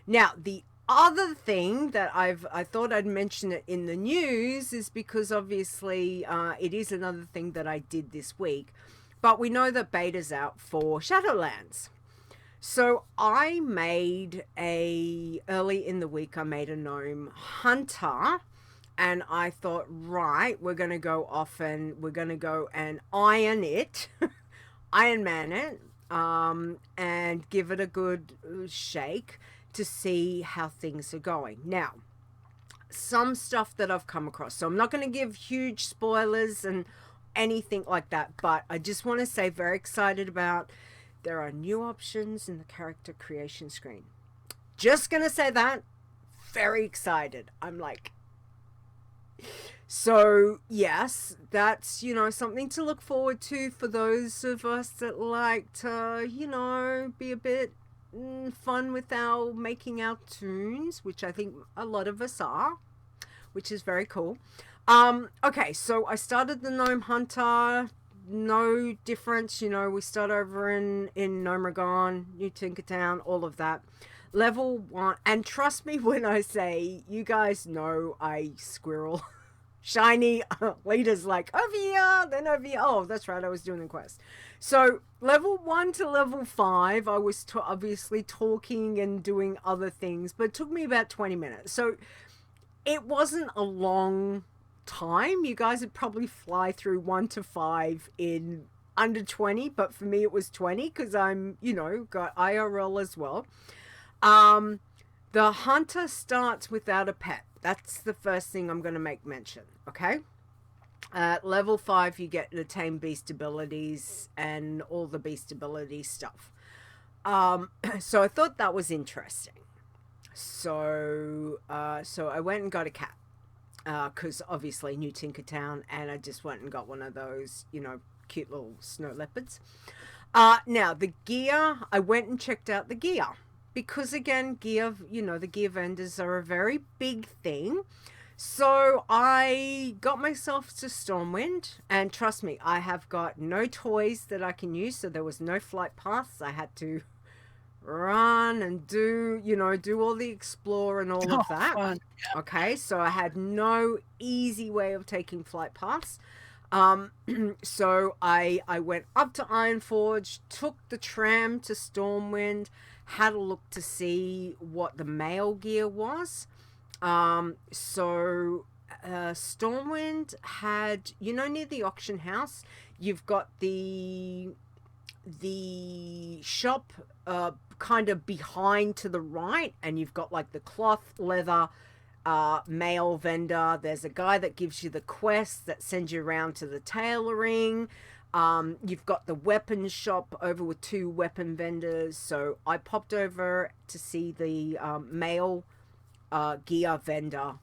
Now, the other thing that I thought I'd mention it in the news is because obviously it is another thing that I did this week, but we know that beta's out for Shadowlands. So I made early in the week, I made a gnome hunter, and I thought, right, we're going to go off and we're going to go and iron it, Iron Man it, and give it a good shake to see how things are going. Now, some stuff that I've come across, so I'm not going to give huge spoilers and anything like that, but I just want to say, very excited about, there are new options in the character creation screen. Just going to say that, very excited. I'm like, so yes, that's, you know, something to look forward to for those of us that like to, you know, be a bit fun with making our tunes, which I think a lot of us are, which is very cool. Okay, so I started the Gnome Hunter. No difference, you know, we start over in Gnomeregan, New Tinkertown, all of that. Level 1, and trust me when I say, you guys know I squirrel. Shiny, Leeta's like, over here, then over here. Oh, that's right, I was doing the quest. So, level 1 to level 5, I was obviously talking and doing other things, but it took me about 20 minutes. So, it wasn't a long time. You guys would probably fly through 1 to 5 in under 20, but for me it was 20 because I'm, you know, got IRL as well. The hunter starts without a pet. That's the first thing I'm going to make mention, okay? At level 5, you get the tame beast abilities and all the beast ability stuff. So I thought that was interesting. So I went and got a cat. Because obviously New Tinkertown, and I just went and got one of those, you know, cute little snow leopards. Now, the gear, I went and checked out the gear. Because, again, gear, you know, the gear vendors are a very big thing. So I got myself to Stormwind, and trust me, I have got no toys that I can use, so there was no flight paths. I had to run and do, you know, do all the explore and all of that. Fun. Okay, so I had no easy way of taking flight paths. So I went up to Ironforge, took the tram to Stormwind, had a look to see what the mail gear was. Stormwind had, you know, near the auction house, you've got the shop kind of behind to the right, and you've got like the cloth, leather, mail vendor. There's a guy that gives you the quest that sends you around to the tailoring. You've got the weapons shop over with 2 weapon vendors. So I popped over to see the mail gear vendor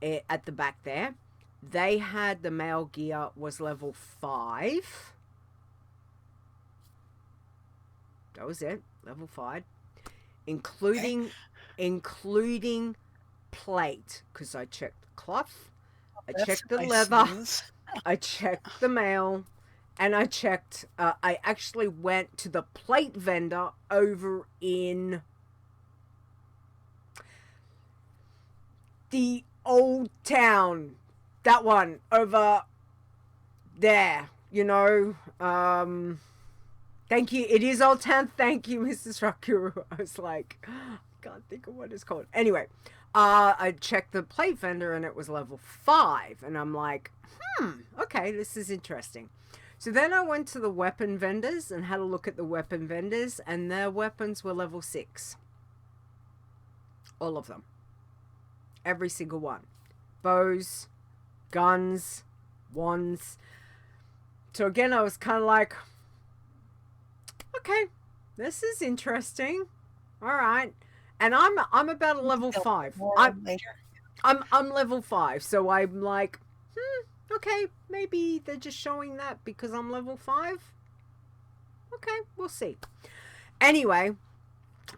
at the back there. They had the mail gear was level 5. That was it, level 5, including plate, because I checked cloth, I checked the leather, I checked the mail, and I checked. I actually went to the plate vendor over in the old town, that one over there. You know. Thank you. It is Old Town. Thank you, Mrs. Rakuru. I was like, can't think of what it's called. Anyway, I checked the plate vendor and it was level 5. And I'm like, okay, this is interesting. So then I went to the weapon vendors and had a look at the weapon vendors, and their weapons were level 6. All of them. Every single one. Bows, guns, wands. So again, I was kind of like, okay, this is interesting. All right. And I'm about a level 5. I'm level 5, so I'm like, okay, maybe they're just showing that because I'm level 5. Okay, we'll see. Anyway,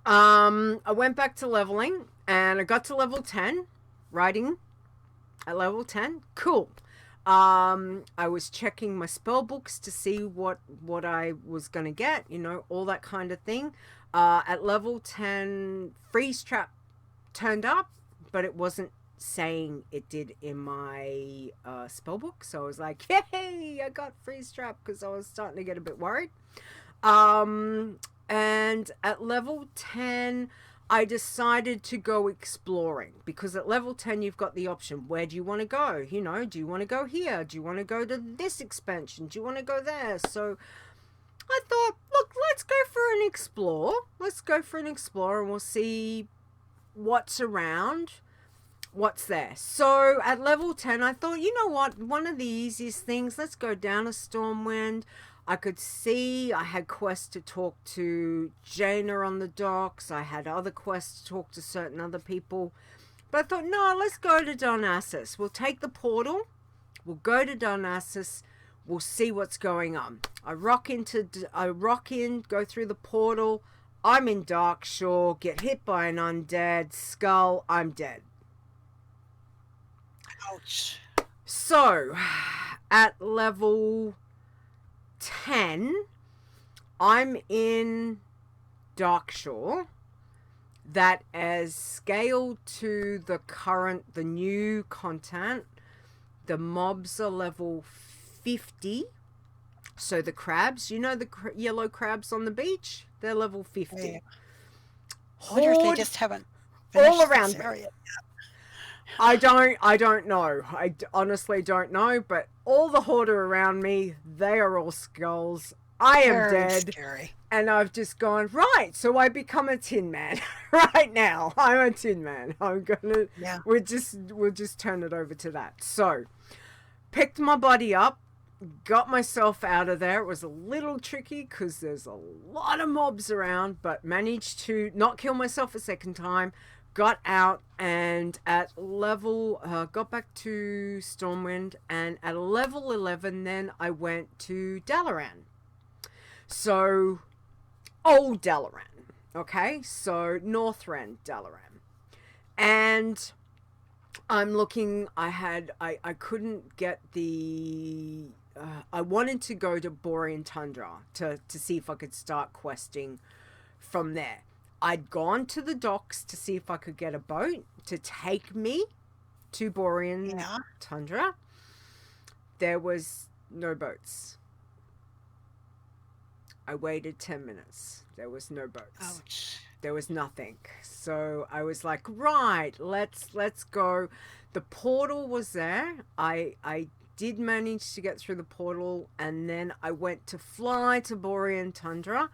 I went back to leveling and I got to level 10, riding at level 10. Cool. I was checking my spell books to see what I was going to get, you know, all that kind of thing. At level 10, freeze trap turned up, but it wasn't saying it did in my spell book. So I was like, yay, I got freeze trap, because I was starting to get a bit worried. And at level 10, I decided to go exploring, because at level 10 you've got the option, where do you want to go? You know, do you want to go here? Do you want to go to this expansion? Do you want to go there? So I thought, look, let's go for an explore. Let's go for an explore and we'll see what's around, what's there. So at level 10, I thought, you know what? One of the easiest things, let's go down a Stormwind. I could see I had quests to talk to Jaina on the docks. I had other quests to talk to certain other people. But I thought, no, let's go to Darnassus. We'll take the portal. We'll go to Darnassus. We'll see what's going on. I rock in, go through the portal. I'm in Darkshore, get hit by an undead skull. I'm dead. Ouch. So, at level 10, I'm in Darkshore. That is scaled to the new content. The mobs are level 50. So the crabs, you know, the yellow crabs on the beach, they're level 50. Yeah. I wonder if they just haven't all around this area. I don't know. I honestly don't know, but all the horde around me, they are all skulls. I am Very dead. Scary. And I've just gone, right, so I become a Tin Man. Right now, I'm a Tin Man. We'll just turn it over to that. So, picked my body up, got myself out of there. It was a little tricky because there's a lot of mobs around, but managed to not kill myself a second time. Got out, and at level, got back to Stormwind, and at level 11, then I went to Dalaran. So, old Dalaran, okay? So, Northrend Dalaran. And I'm looking, I couldn't get the, I wanted to go to Borean Tundra to see if I could start questing from there. I'd gone to the docks to see if I could get a boat to take me to Borean Tundra. There was no boats. I waited 10 minutes. There was no boats. Ouch. There was nothing. So I was like, right, let's go. The portal was there. I did manage to get through the portal, and then I went to fly to Borean Tundra.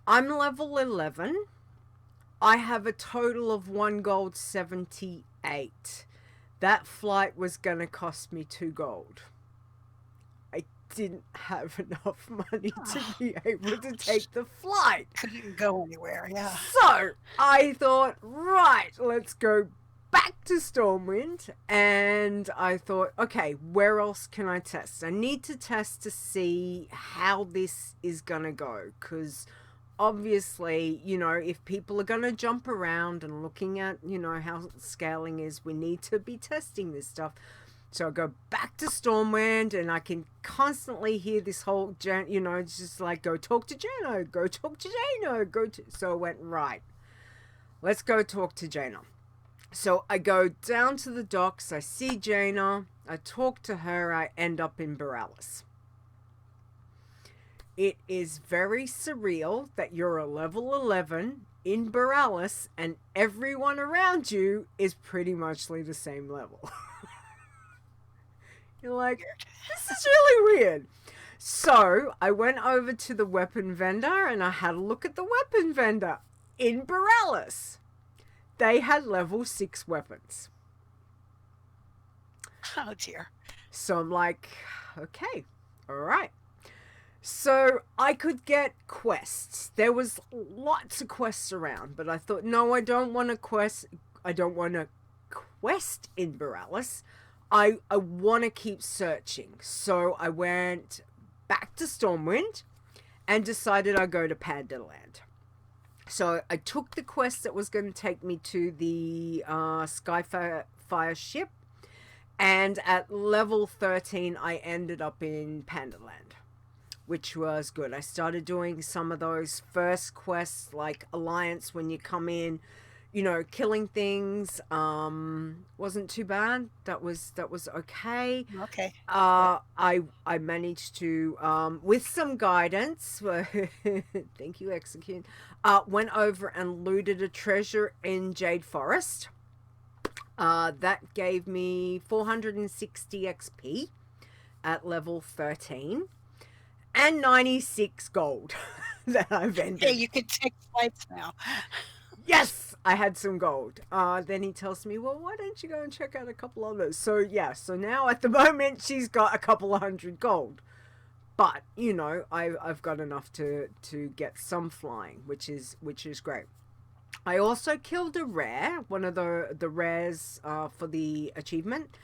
I'm level 11. I have a total of 1 gold 78. That flight was going to cost me 2 gold. I didn't have enough money to be able to take the flight. Couldn't go anywhere, yeah. So I thought, right, let's go back to Stormwind. And I thought, okay, where else can I test? I need to test to see how this is going to go, because obviously, you know, if people are going to jump around and looking at, you know, how scaling is, we need to be testing this stuff. So I go back to Stormwind, and I can constantly hear this whole, you know, it's just like, go talk to Jaina, go talk to Jaina, So I went, right, let's go talk to Jaina. So I go down to the docks, I see Jaina, I talk to her, I end up in Borealis. It is very surreal that you're a level 11 in Borealis and everyone around you is pretty much the same level. You're like, this is really weird. So I went over to the weapon vendor and I had a look at the weapon vendor in Borealis. They had level 6 weapons. Oh dear. So I'm like, okay, all right. So I could get quests. There was lots of quests around, but I thought, no, I don't want a quest. I don't want a quest in Borealis. I want to keep searching. So I went back to Stormwind and decided I'd go to Pandaland. So I took the quest that was going to take me to the Skyfire ship, and at level 13 I ended up in Pandaland, which was good. I started doing some of those first quests like Alliance when you come in, you know, killing things. Wasn't too bad. That was okay. Okay. I managed to with some guidance. Thank you, Execute. Went over and looted a treasure in Jade Forest. That gave me 460 XP at level 13 and 96 gold that I've ended. Hey, you can take flights now. Yes, I had some gold. Then he tells me, well, why don't you go and check out a couple others? So yeah, so now at the moment she's got a couple of hundred gold. But, you know, I've got enough to get some flying, which is great. I also killed a rare, one of the rares for the achievement.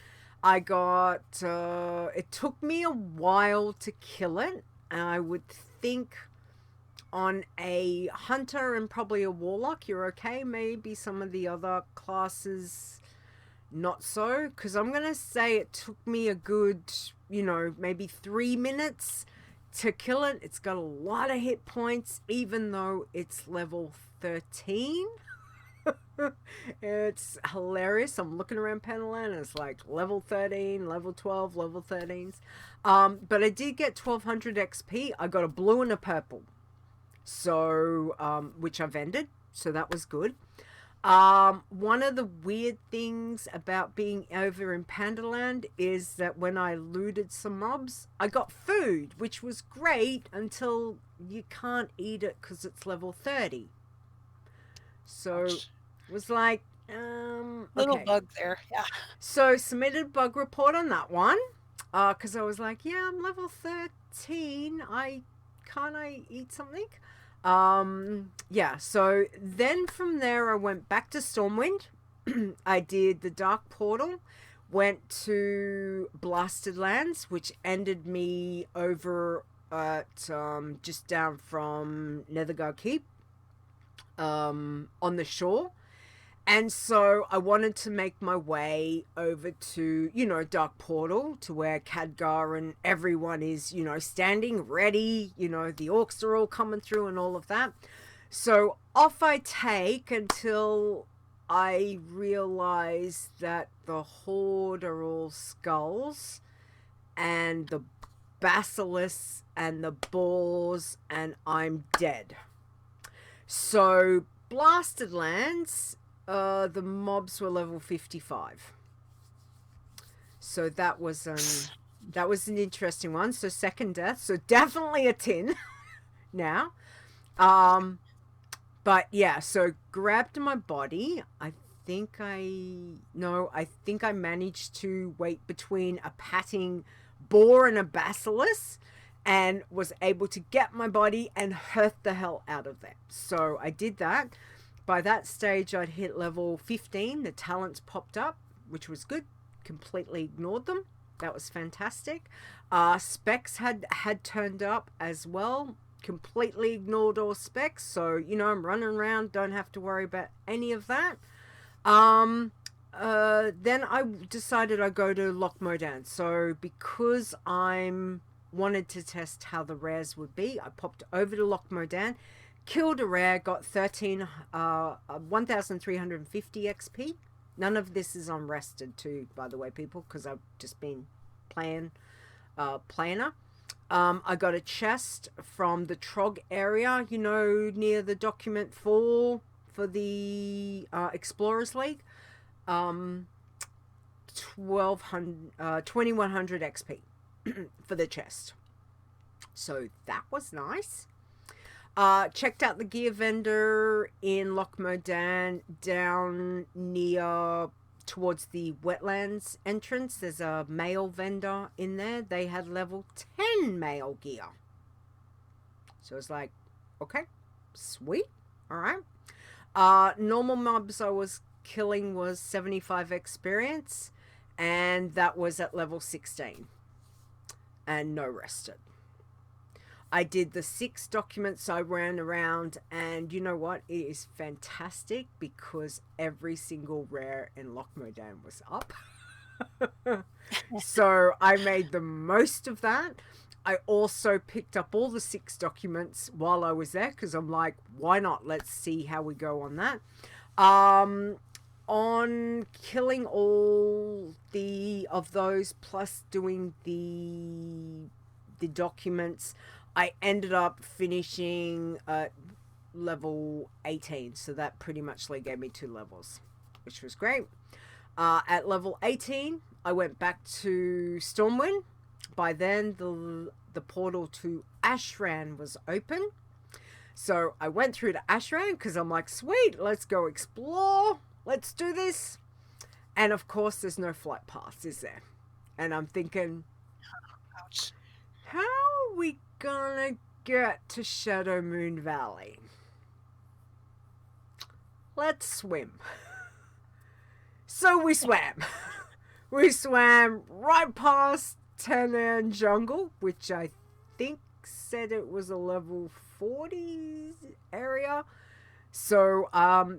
I got, it took me a while to kill it. And I would think on a hunter and probably a warlock, you're okay. Maybe some of the other classes, not so. Because I'm going to say it took me a good, you know, maybe 3 minutes to kill it. It's got a lot of hit points, even though it's level 13. It's hilarious. I'm looking around Pandaland and it's like level 13, level 12, level 13s. But I did get 1200 XP. I got a blue and a purple. So, which I've ended. So that was good. One of the weird things about being over in Pandaland is that when I looted some mobs, I got food, which was great until you can't eat it because it's level 30. So it was like, Little okay. bug there. Yeah. So submitted bug report on that one. Because I was like, yeah, I'm level 13. Can't I eat something? Yeah, so then from there I went back to Stormwind. I did the Dark Portal, went to Blasted Lands, which ended me over at just down from Nethergar Keep, on the shore. And so I wanted to make my way over to, you know, Dark Portal, to where Khadgar and everyone is, you know, standing ready. You know, the orcs are all coming through and all of that. So off I take until I realize that the Horde are all skulls and the basilisks and the boars, and I'm dead. So Blasted Lands, the mobs were level 55. So that was an interesting one. So second death. So definitely a 10 now. But yeah, so grabbed my body. I think I managed to wait between a patting boar and a basilisk, and was able to get my body and hurt the hell out of them. So I did that. By that stage, I'd hit level 15. The talents popped up, which was good. Completely ignored them. That was fantastic. Specs had turned up as well. Completely ignored all specs. So, you know, I'm running around. Don't have to worry about any of that. Then I decided I'd go to Loch Modan. So because I'm wanted to test how the rares would be, I popped over to Loch Modan. Killed a rare, got 1,350 XP. None of this is on rested too, by the way, people, because I've just been playing planer. I got a chest from the Trog area, you know, near the document 4 for the Explorers League. 2100 XP for the chest. So that was nice. Checked out the gear vendor in Loch Modan down near towards the wetlands entrance. There's a male vendor in there. They had level 10 male gear. So it's like, okay, sweet. All right. Normal mobs I was killing was 75 experience, and that was at level 16. And no rested. I did the 6 documents I ran around, and you know what? It is fantastic because every single rare in Lochmodan was up. So I made the most of that. I also picked up all the 6 documents while I was there because I'm like, why not? Let's see how we go on that. On killing all of those plus doing the documents, I ended up finishing at level 18. So that pretty much gave me 2 levels, which was great. At level 18, I went back to Stormwind. By then, the portal to Ashran was open. So I went through to Ashran because I'm like, sweet, let's go explore. Let's do this. And of course, there's no flight paths, is there? And I'm thinking, Ouch. how are we gonna get to Shadowmoon Valley? Let's swim. So we swam. We swam right past Tenan Jungle, which I think said it was a level 40 area. So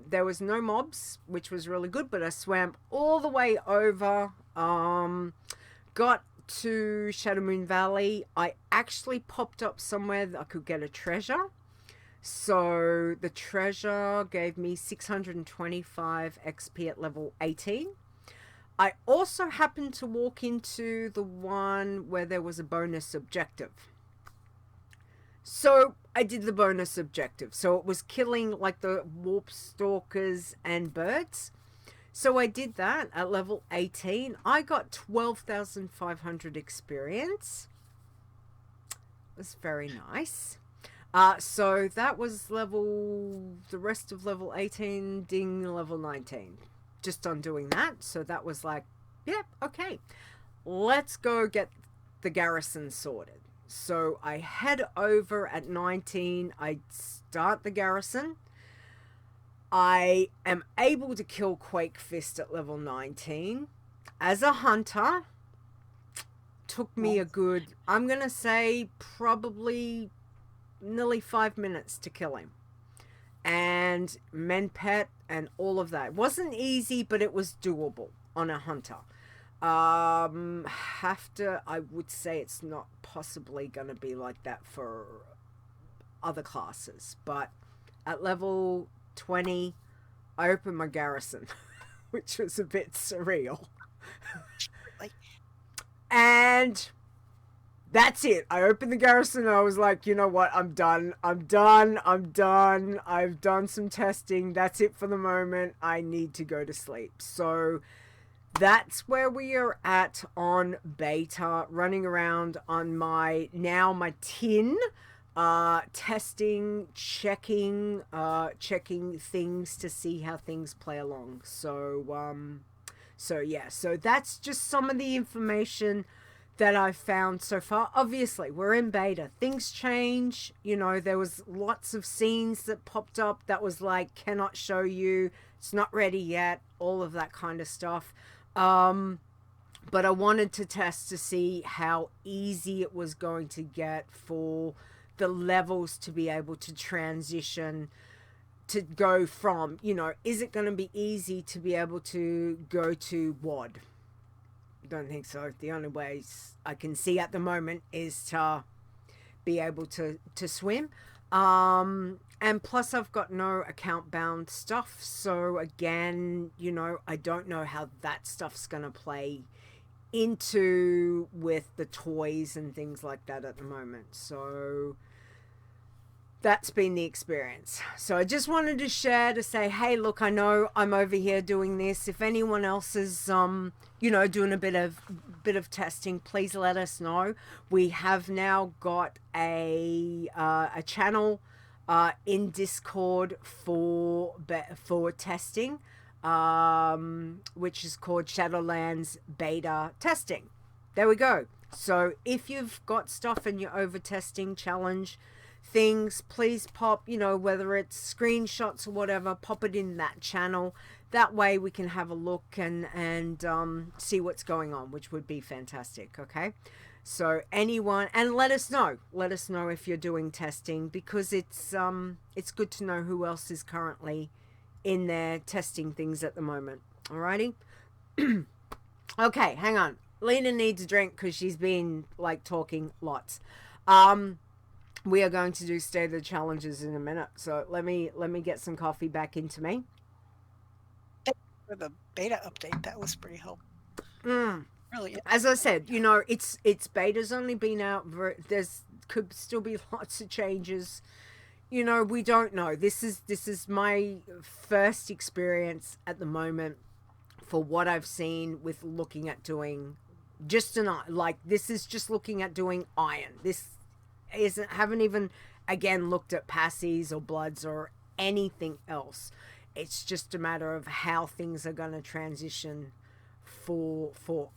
there was no mobs, which was really good, but I swam all the way over, got to Shadowmoon Valley. I actually popped up somewhere that I could get a treasure. So the treasure gave me 625 XP at level 18. I also happened to walk into the one where there was a bonus objective. So I did the bonus objective. So it was killing like the warp stalkers and birds. So I did that at level 18. I got 12,500 experience. It was very nice. So that was the rest of level 18, ding, level 19. Just on doing that. So that was like, yeah, okay. Let's go get the garrison sorted. So I head over at 19. I start the garrison. I am able to kill Quake Fist at level 19. As a hunter, took me a good, I'm going to say probably nearly 5 minutes to kill him. And Menpet and all of that. It wasn't easy, but it was doable on a hunter. I would say it's not possibly going to be like that for other classes. But at level 20, I opened my garrison, which was a bit surreal. And that's it. I opened the garrison and I was like, you know what? I'm done. I've done some testing. That's it for the moment. I need to go to sleep. So that's where we are at on beta, running around on my tin, testing, checking things to see how things play along. So yeah, so that's just some of the information that I've found so far. Obviously, we're in beta. Things change. You know, there was lots of scenes that popped up that was like, cannot show you, it's not ready yet, all of that kind of stuff. But I wanted to test to see how easy it was going to get for the levels to be able to transition to go from, you know, is it going to be easy to be able to go to WoD? Don't think so. The only ways I can see at the moment is to be able to swim. And plus I've got no account bound stuff. So again, you know, I don't know how that stuff's going to play into with the toys and things like that at the moment. So that's been the experience. So I just wanted to share to say, hey, look, I know I'm over here doing this. If anyone else is, you know, doing a bit of testing, please let us know. We have now got a channel in Discord for testing. which is called Shadowlands beta testing. There we go. So if you've got stuff and you're over testing challenge things, please pop, you know, whether it's screenshots or whatever, pop it in that channel. That way we can have a look and see what's going on, which would be fantastic. Okay. So anyone, and let us know if you're doing testing, because it's good to know who else is currently in there testing things at the moment. Alrighty. Okay, hang on. Leeta needs a drink because she's been like talking lots. We are going to do state of the challenges in a minute. So let me get some coffee back into me. For the beta update, that was pretty helpful. Really. As I said, you know, it's beta's only been out. There's could still be lots of changes. You know, we don't know. This is my first experience at the moment for what I've seen with looking at doing just like this is just looking at doing iron. This isn't, haven't even again looked at passies or bloods or anything else. It's just a matter of how things are going to transition for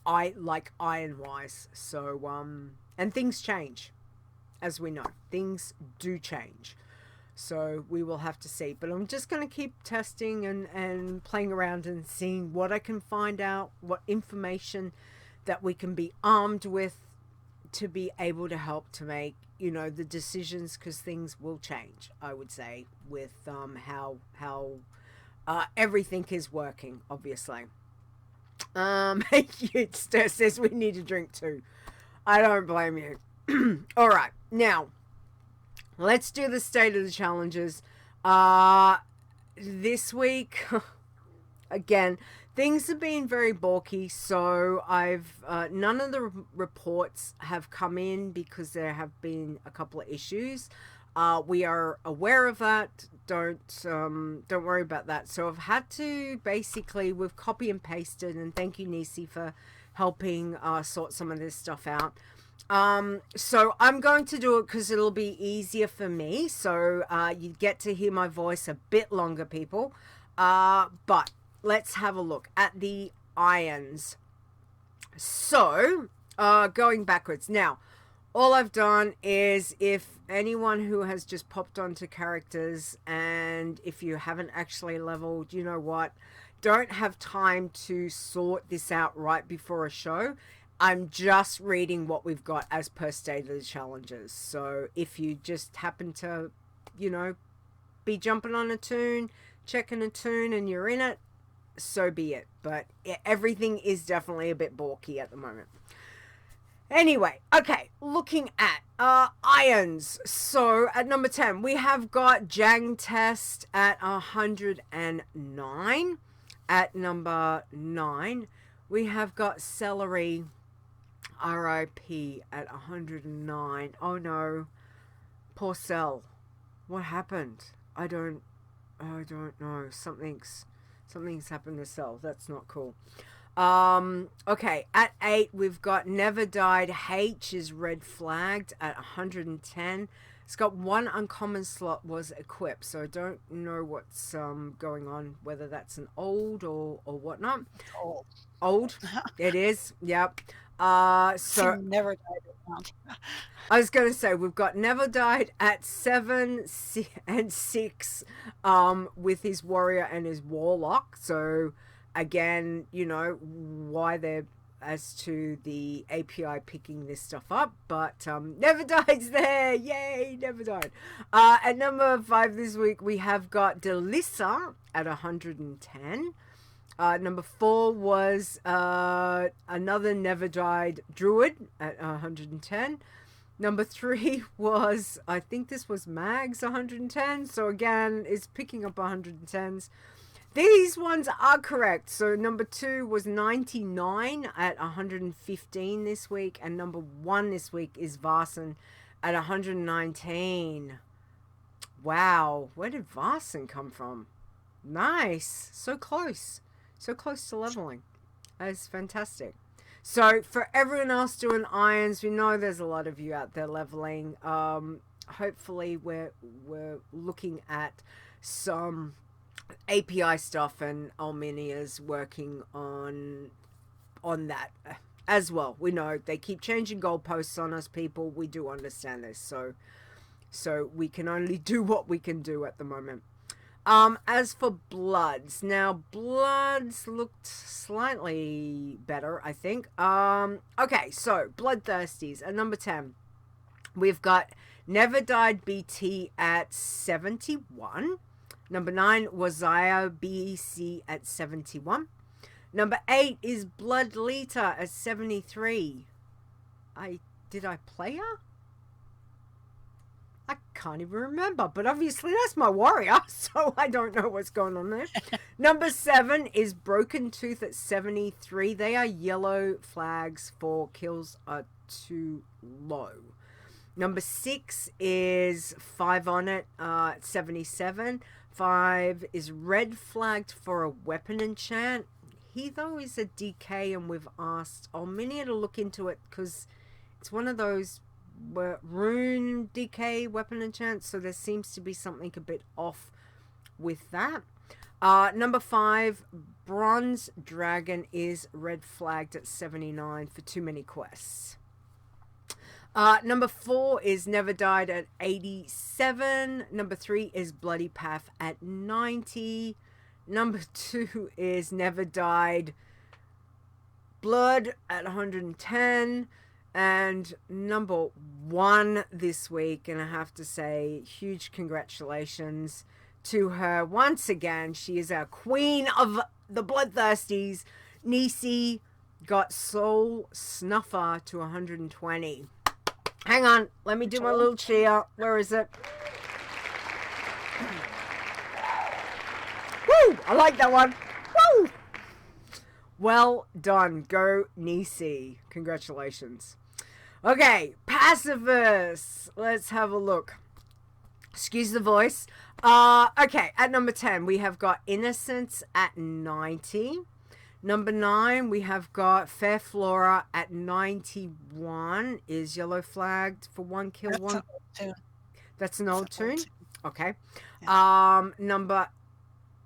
iron wise. So and things change, as we know. Things do change. So we will have to see. But I'm just going to keep testing and playing around and seeing what I can find out, what information that we can be armed with to be able to help to make, you know, the decisions, because things will change, I would say, with how everything is working, obviously. It says we need a drink too. I don't blame you. All right, now let's do the state of the challenges. This week, again, things have been very bulky, so I've none of the reports have come in because there have been a couple of issues. We are aware of that. Don't worry about that. So I've had to basically, we've copy and pasted, and thank you, Nisi, for helping sort some of this stuff out. So I'm going to do it because it'll be easier for me. So you get to hear my voice a bit longer, people. But let's have a look at the irons. So going backwards now. All I've done is, if anyone who has just popped onto characters, and if you haven't actually leveled, you know what, don't have time to sort this out right before a show. I'm just reading what we've got as per state of the challenges. So if you just happen to, you know, be jumping on a toon, checking a toon, and you're in it, so be it. But everything is definitely a bit bulky at the moment. Anyway, okay, looking at irons. So at number 10, we have got Jang Test at 109. At number 9, we have got Celery RIP at 109. Oh no, poor Cell. What happened? I don't know. Something's happened to Cell. That's not cool. Okay, at 8, we've got Never Died H is red flagged at 110. It's got one uncommon slot was equipped, so I don't know what's going on, whether that's an old or whatnot. Old. It is. Yep. So Never Died at I was going to say, we've got Never Died at 7 and 6 with his warrior and his warlock. So again, you know, why they're as to the API picking this stuff up, but Never Died's there. Yay, Never Died. At number 5 this week, we have got Delissa at 110. Number 4 was another Never Died Druid at 110. Number 3 was, I think this was Mags, 110. So again, it's picking up 110s. These ones are correct. So number 2 was 99 at 115 this week. And number 1 this week is Varson at 119. Wow. Where did Varson come from? Nice. So close. So close to leveling. That's fantastic. So for everyone else doing irons, we know there's a lot of you out there leveling. Hopefully we're looking at some API stuff, and Alminia's working on that as well. We know they keep changing goalposts on us, people. We do understand this, so we can only do what we can do at the moment. As for Bloods, now Bloods looked slightly better, I think. Okay, so Bloodthirsties at number 10. We've got Never Died BT at 71. Number 9, Wazaya BEC at 71. Number 8 is Blood Leeta at 73. Did I play her? I can't even remember, but obviously that's my warrior, so I don't know what's going on there. Number 7 is Broken Tooth at 73. They are yellow flags for kills are too low. Number 6 is 5 on it at 77. 5 is red flagged for a weapon enchant. He, though, is a DK, and we've asked Alminia to look into it because it's one of those rune DK weapon enchants, so there seems to be something a bit off with that. Number 5, Bronze Dragon is red flagged at 79 for too many quests. Number 4 is Never Died at 87. Number 3 is Bloody Path at 90. Number 2 is Never Died Blood at 110. And number 1 this week, and I have to say huge congratulations to her once again. She is our queen of the Bloodthirsties. Nisi got Soul Snuffer to 120. Hang on, let me do my little cheer. Where is it? Woo! I like that one. Woo! Well done. Go Nisi. Congratulations. Okay, Pacifists. Let's have a look. Excuse the voice. Okay, at number 10, we have got Innocence at 90. Number 9, we have got Fair Flora at 91. Is yellow flagged for 1 kill. That's one. an old tune. That's an old tune? Okay. Yeah. Number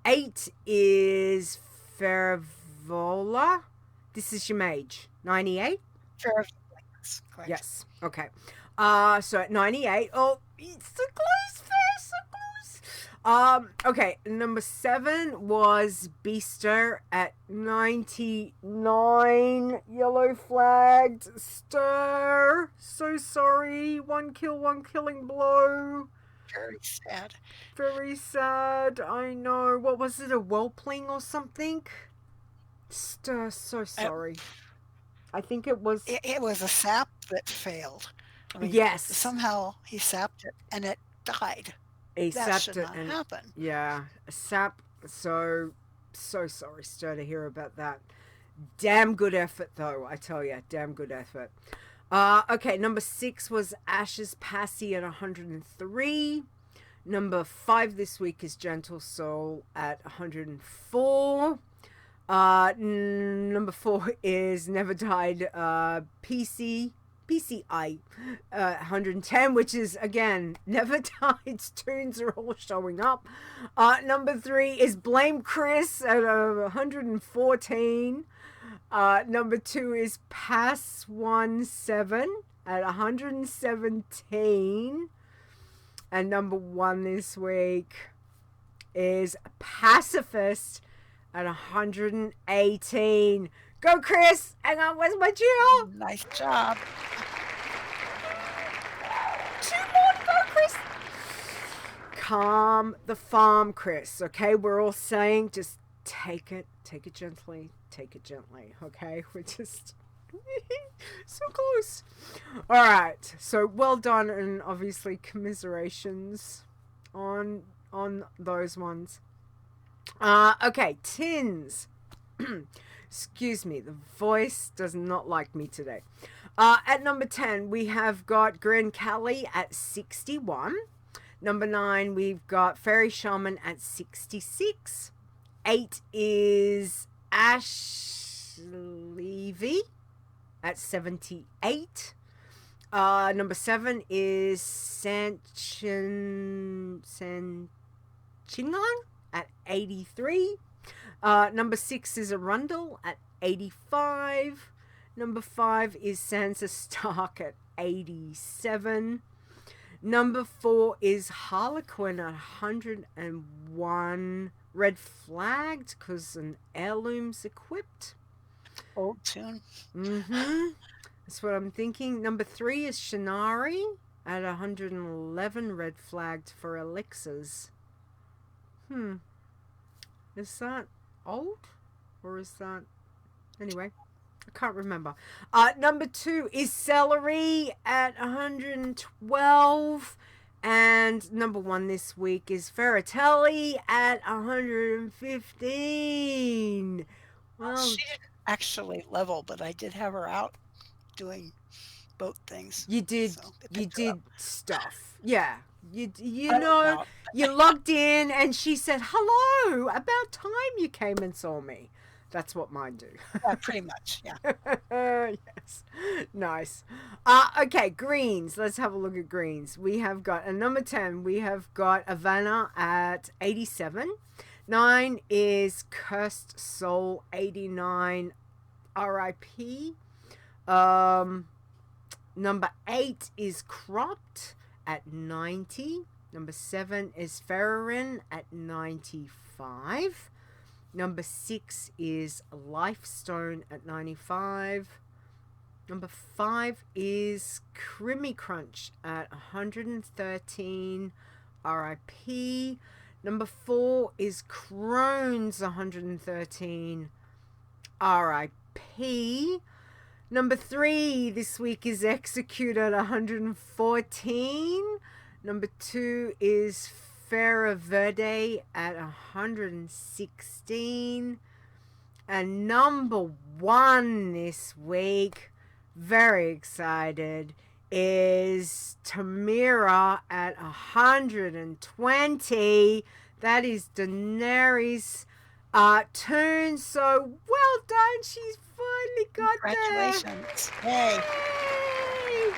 8 is Fervola. This is your mage. 98? Ferre, correct. Yes. Okay. So at 98. Oh, it's so close, Fair, so close. Okay, number 7 was Beaster at 99. Yellow flagged. Stir. So sorry. 1 kill, 1 killing blow. Very sad. Very sad. I know. What was it? A whelpling or something? Stir. So sorry. I think it was. It was a sap that failed. I mean, Yes. Somehow he sapped it and it died. He That sapped should it not and happen. yeah, sap. So sorry, Stir, to hear about that. Damn good effort, though. I tell you, damn good effort. Okay, number 6 was Ash's Passy at 103. Number 5 this week is Gentle Soul at 104. Number 4 is Never Died PCI 110, which is again Never Died's tunes are all showing up. Number 3 is Blame Chris at 114. Number 2 is Pass 17 at 117. And number 1 this week is Pacifist at 118. Go, Chris! Hang on, where's my cheer? Nice job. 2 more to go, Chris! Calm the farm, Chris, okay? We're all saying just take it gently, okay? We're just so close. Alright, so well done, and obviously commiserations on those ones. Okay, Tins. Excuse me, the voice does not like me today. At number 10, we have got Gren Callie at 61. Number 9, we've got Fairy Shaman at 66. 8 is Ash Levy at 78. Number 7 is Sanchinlan at 83. Number 6 is Arundel at 85. Number 5 is Sansa Stark at 87. Number 4 is Harlequin at 101. Red flagged because an heirloom's equipped. Old tune. That's what I'm thinking. Number 3 is Shinari at 111. Red flagged for elixirs. Is that old? Or is that... Anyway, I can't remember. Number 2 is Celery at 112. And number 1 this week is Ferre at 115. Well, She didn't actually level, but I did have her out doing boat things. you did. So they You picked her did up. stuff. Yeah. You I know, don't know. you logged in and she said, "Hello, about time you came and saw me." That's what mine do. Yeah, pretty much. Yeah. Yes. Nice. Okay, greens. Let's have a look at greens. We have got a number 10. We have got Ivana at 87. 9 is Cursed Soul, 89. RIP. Number 8 is Cropped at 90. Number 7 is Ferrin at 95. Number 6 is Lifestone at 95. Number 5 is Crimmy Crunch at 113. RIP. Number 4 is Crohn's 113. RIP. Number 3 this week is Execute at 114. Number 2 is Ferre Verde at 116. And number 1 this week, very excited, is Tamira at 120. That is Daenerys' turn. So well done. She's finally got there. Congratulations. Yay. Yay!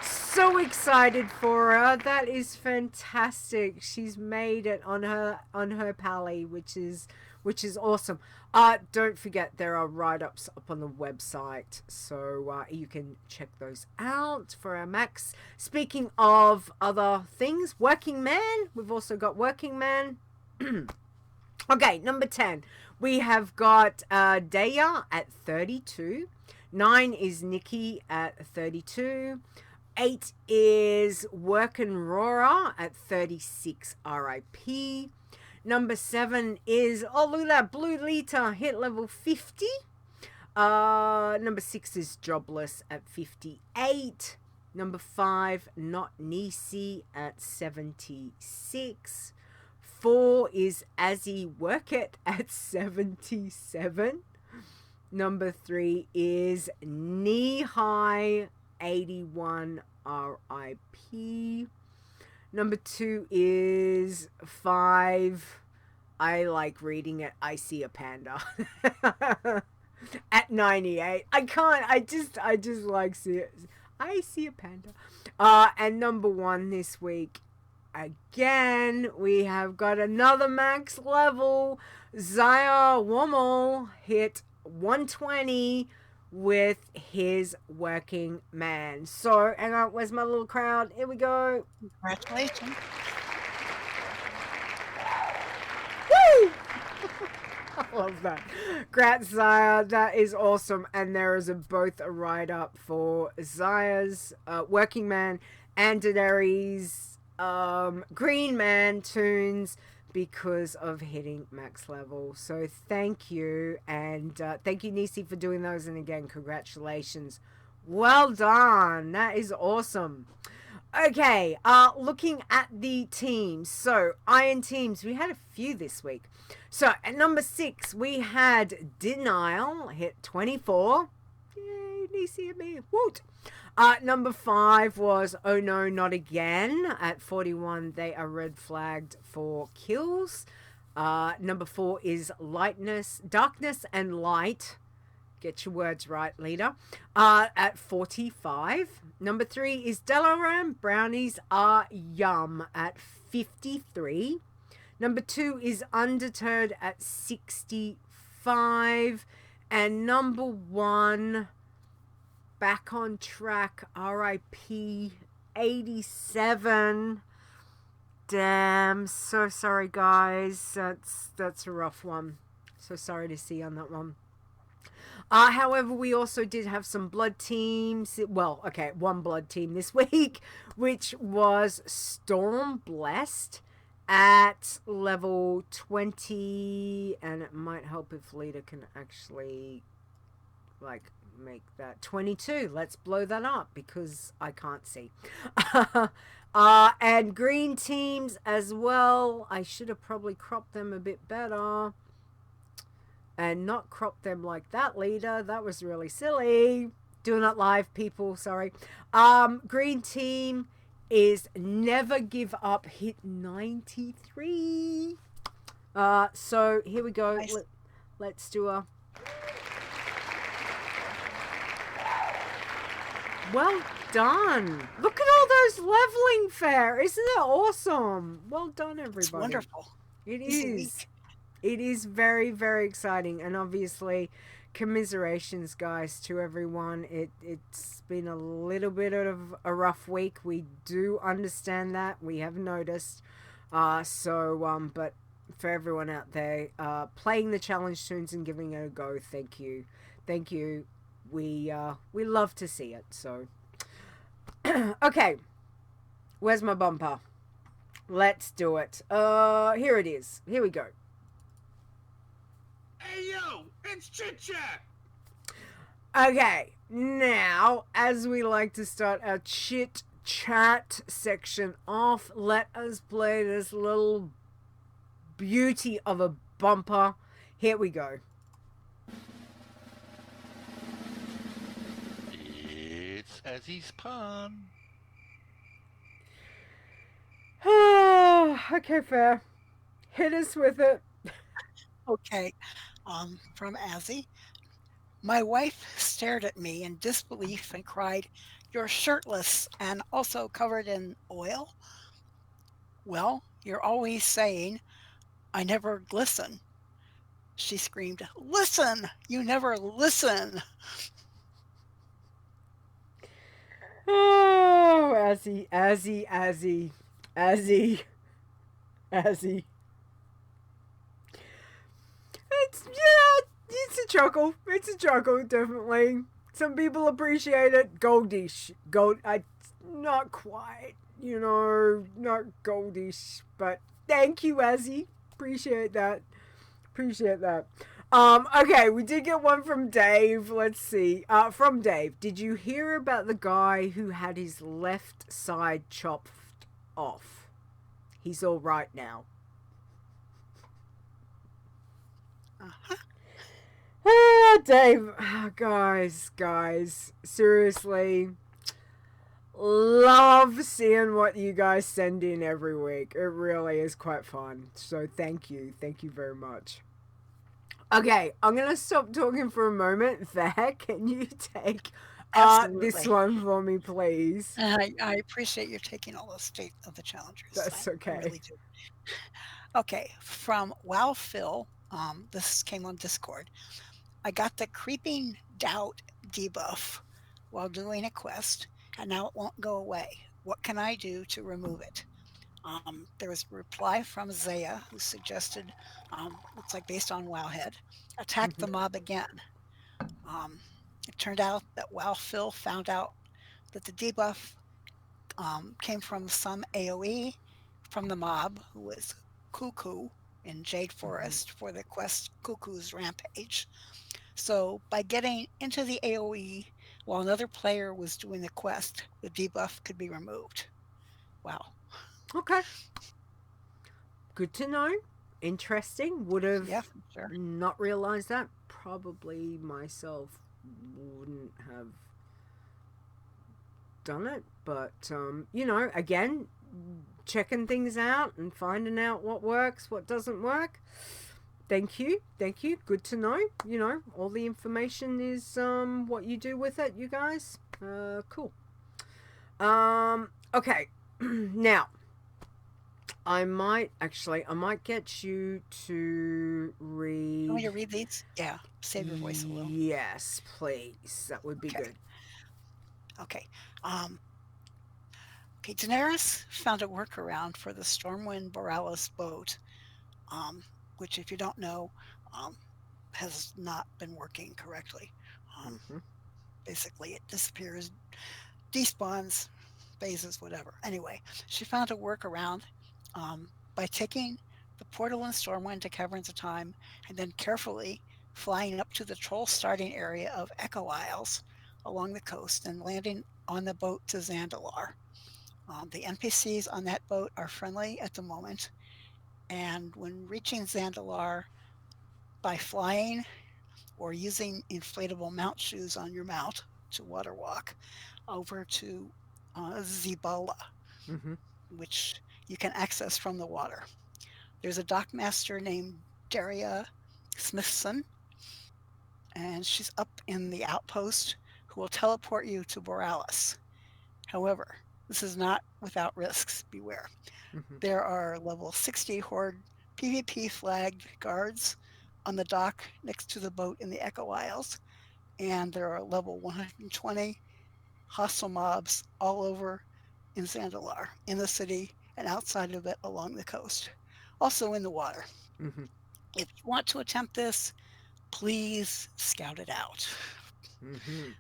So excited for her. That is fantastic. She's made it on her pally, which is awesome. Don't forget there are write-ups up on the website, so you can check those out for our Max. Speaking of other things, Working Man. We've also got Working Man. Okay, number 10. We have got Daya at 32. 9 is Nikki at 32. 8 is Workin' Rora at 36. RIP. Number 7 is, oh, look at that, Blue Leeta hit level 50. Number 6 is Jobless at 58. Number 5, Not Nisi at 76. 4 is Azzy Work It at 77. Number 3 is Knee High 81. RIP. Number 2 is 5. I like reading it. I See a Panda at 98. I just like see it. I See a Panda. And number 1 this week, again, we have got another max level. Zaya Wommel hit 120 with his Working Man. So, and where's my little crowd? Here we go. Congratulations. Woo! I love that. Congrats, Zaya. That is awesome. And there is both a write-up for Zaya's Working Man and Daenerys' Green Man tunes because of hitting max level. So thank you. And thank you, Nisi, for doing those. And again, congratulations. Well done. That is awesome. Okay, looking at the teams. So, Iron Teams, we had a few this week. So, at number 6, we had Denial, hit 24. Yay, Nisi and me. Woot! Number 5 was Oh No, Not Again. At 41, they are red flagged for kills. Number 4 is Darkness and Light. Get your words right, leader. At 45. Number 3 is Delaram. Brownies are yum at 53. Number 2 is Undeterred at 65. And number 1, Back on Track, RIP 87. Damn, so sorry guys. That's a rough one. So sorry to see on that one. However, we also did have some blood teams. Well, okay, one blood team this week, which was Storm Blessed at level 20. And it might help if Leeta can actually, like, make that 22. Let's blow that up because I can't see. And green teams as well. I should have probably cropped them a bit better. And not crop them like that, Leader. That was really silly. Doing it live, people. Sorry. Green team is Never Give Up. Hit 93. So here we go. Nice. Let's do a... Well done. Look at all those leveling Ferre. Isn't that awesome? Well done, everybody. It's wonderful. It Easy is. week. It is very, very exciting. And obviously, commiserations, guys, to everyone. It's been a little bit of a rough week. We do understand that. We have noticed. But for everyone out there playing the challenge tunes and giving it a go, thank you. Thank you. We love to see it. So, okay. Where's my bumper? Let's do it. Here it is. Here we go. Hey yo, it's Chit Chat! Okay, now, as we like to start our chit chat section off, let us play this little beauty of a bumper. Here we go. It's Azzy's pun. Okay, Ferre. Hit us with it. Okay. From Azzy. My wife stared at me in disbelief and cried, "You're shirtless and also covered in oil?" "Well, you're always saying I never glisten." She screamed, "Listen! You never listen!" Oh, Azzy, Azzy, Azzy, Azzy, Azzy. It's a chuckle. It's a chuckle, definitely. Some people appreciate it. Goldish. Not quite, not goldish. But thank you, Azzy. Appreciate that. Okay, we did get one from Dave. Let's see. From Dave. Did you hear about the guy who had his left side chopped off? He's all right now. Uh-huh. Dave, guys, seriously, love seeing what you guys send in every week. It really is quite fun. So thank you very much. Okay, I'm gonna stop talking for a moment. Ferre, can you take this one for me, please? I appreciate you taking all the state of the challengers. That's okay. I really do. Okay, from WoW Phil. This came on Discord. I got the Creeping Doubt debuff while doing a quest, and now it won't go away. What can I do to remove it? There was a reply from Zaya, who suggested, looks like based on Wowhead, attack the mob again. It turned out that WoW Phil found out that the debuff came from some AoE from the mob, who was Cuckoo in Jade Forest for the quest Cuckoo's Rampage. So by getting into the AoE while another player was doing the quest, the debuff could be removed. Wow. Okay. Good to know. Interesting. Would have sure. not realized that. Probably myself wouldn't have done it. But, again, checking things out and finding out what works, what doesn't work. Thank you. Good to know. All the information is what you do with it, you guys. Cool. Okay. Now, I might get you to You want me read. to read these? Yeah, save your voice a little. Yes, please. That would be Okay. good. Okay. Um, okay. Daenerys found a workaround for the Stormwind Borealis boat, um, which, if you don't know, um, has not been working correctly. Um, Mm-hmm. basically, it disappears, despawns, phases, whatever. Anyway, she found a workaround by taking the portal in Stormwind to Caverns of Time and then carefully flying up to the troll starting area of Echo Isles along the coast and landing on the boat to Zandalar. The NPCs on that boat are friendly at the moment, and when reaching Zandalar by flying or using inflatable mount shoes on your mount to water walk over to Zibala, Mm-hmm. which you can access from the water. There's a dockmaster named Daria Smithson, and she's up in the outpost who will teleport you to Borealis. However, this is not without risks. Beware. Mm-hmm. There are level 60 Horde PvP flagged guards on the dock next to the boat in the Echo Isles, and there are level 120 hostile mobs all over in Zandalar, in the city and outside of it along the coast, also in the water. Mm-hmm. If you want to attempt this, please scout it out. Mm-hmm.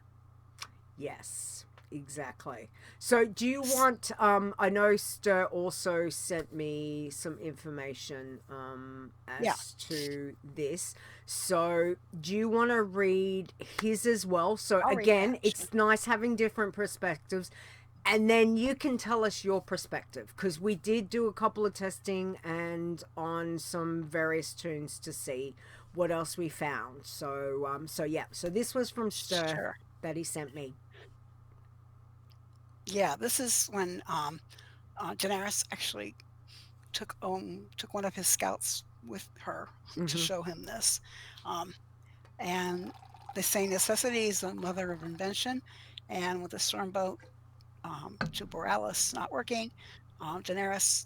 Yes, exactly. So, do you want? I know Stir also sent me some information Yeah, as to this. So, do you want to read his as well? So, I'll read that. again, it's nice having different perspectives. And then you can tell us your perspective because we did do a couple of testing and on some various tunes to see what else we found. So yeah. So this was from Stir Sure. that he sent me. Yeah, this is when Daenerys actually took one of his scouts with her to Mm-hmm. show him this, um, and they say necessity is the mother of invention, and with the stormboat to Borealis not working, Daenerys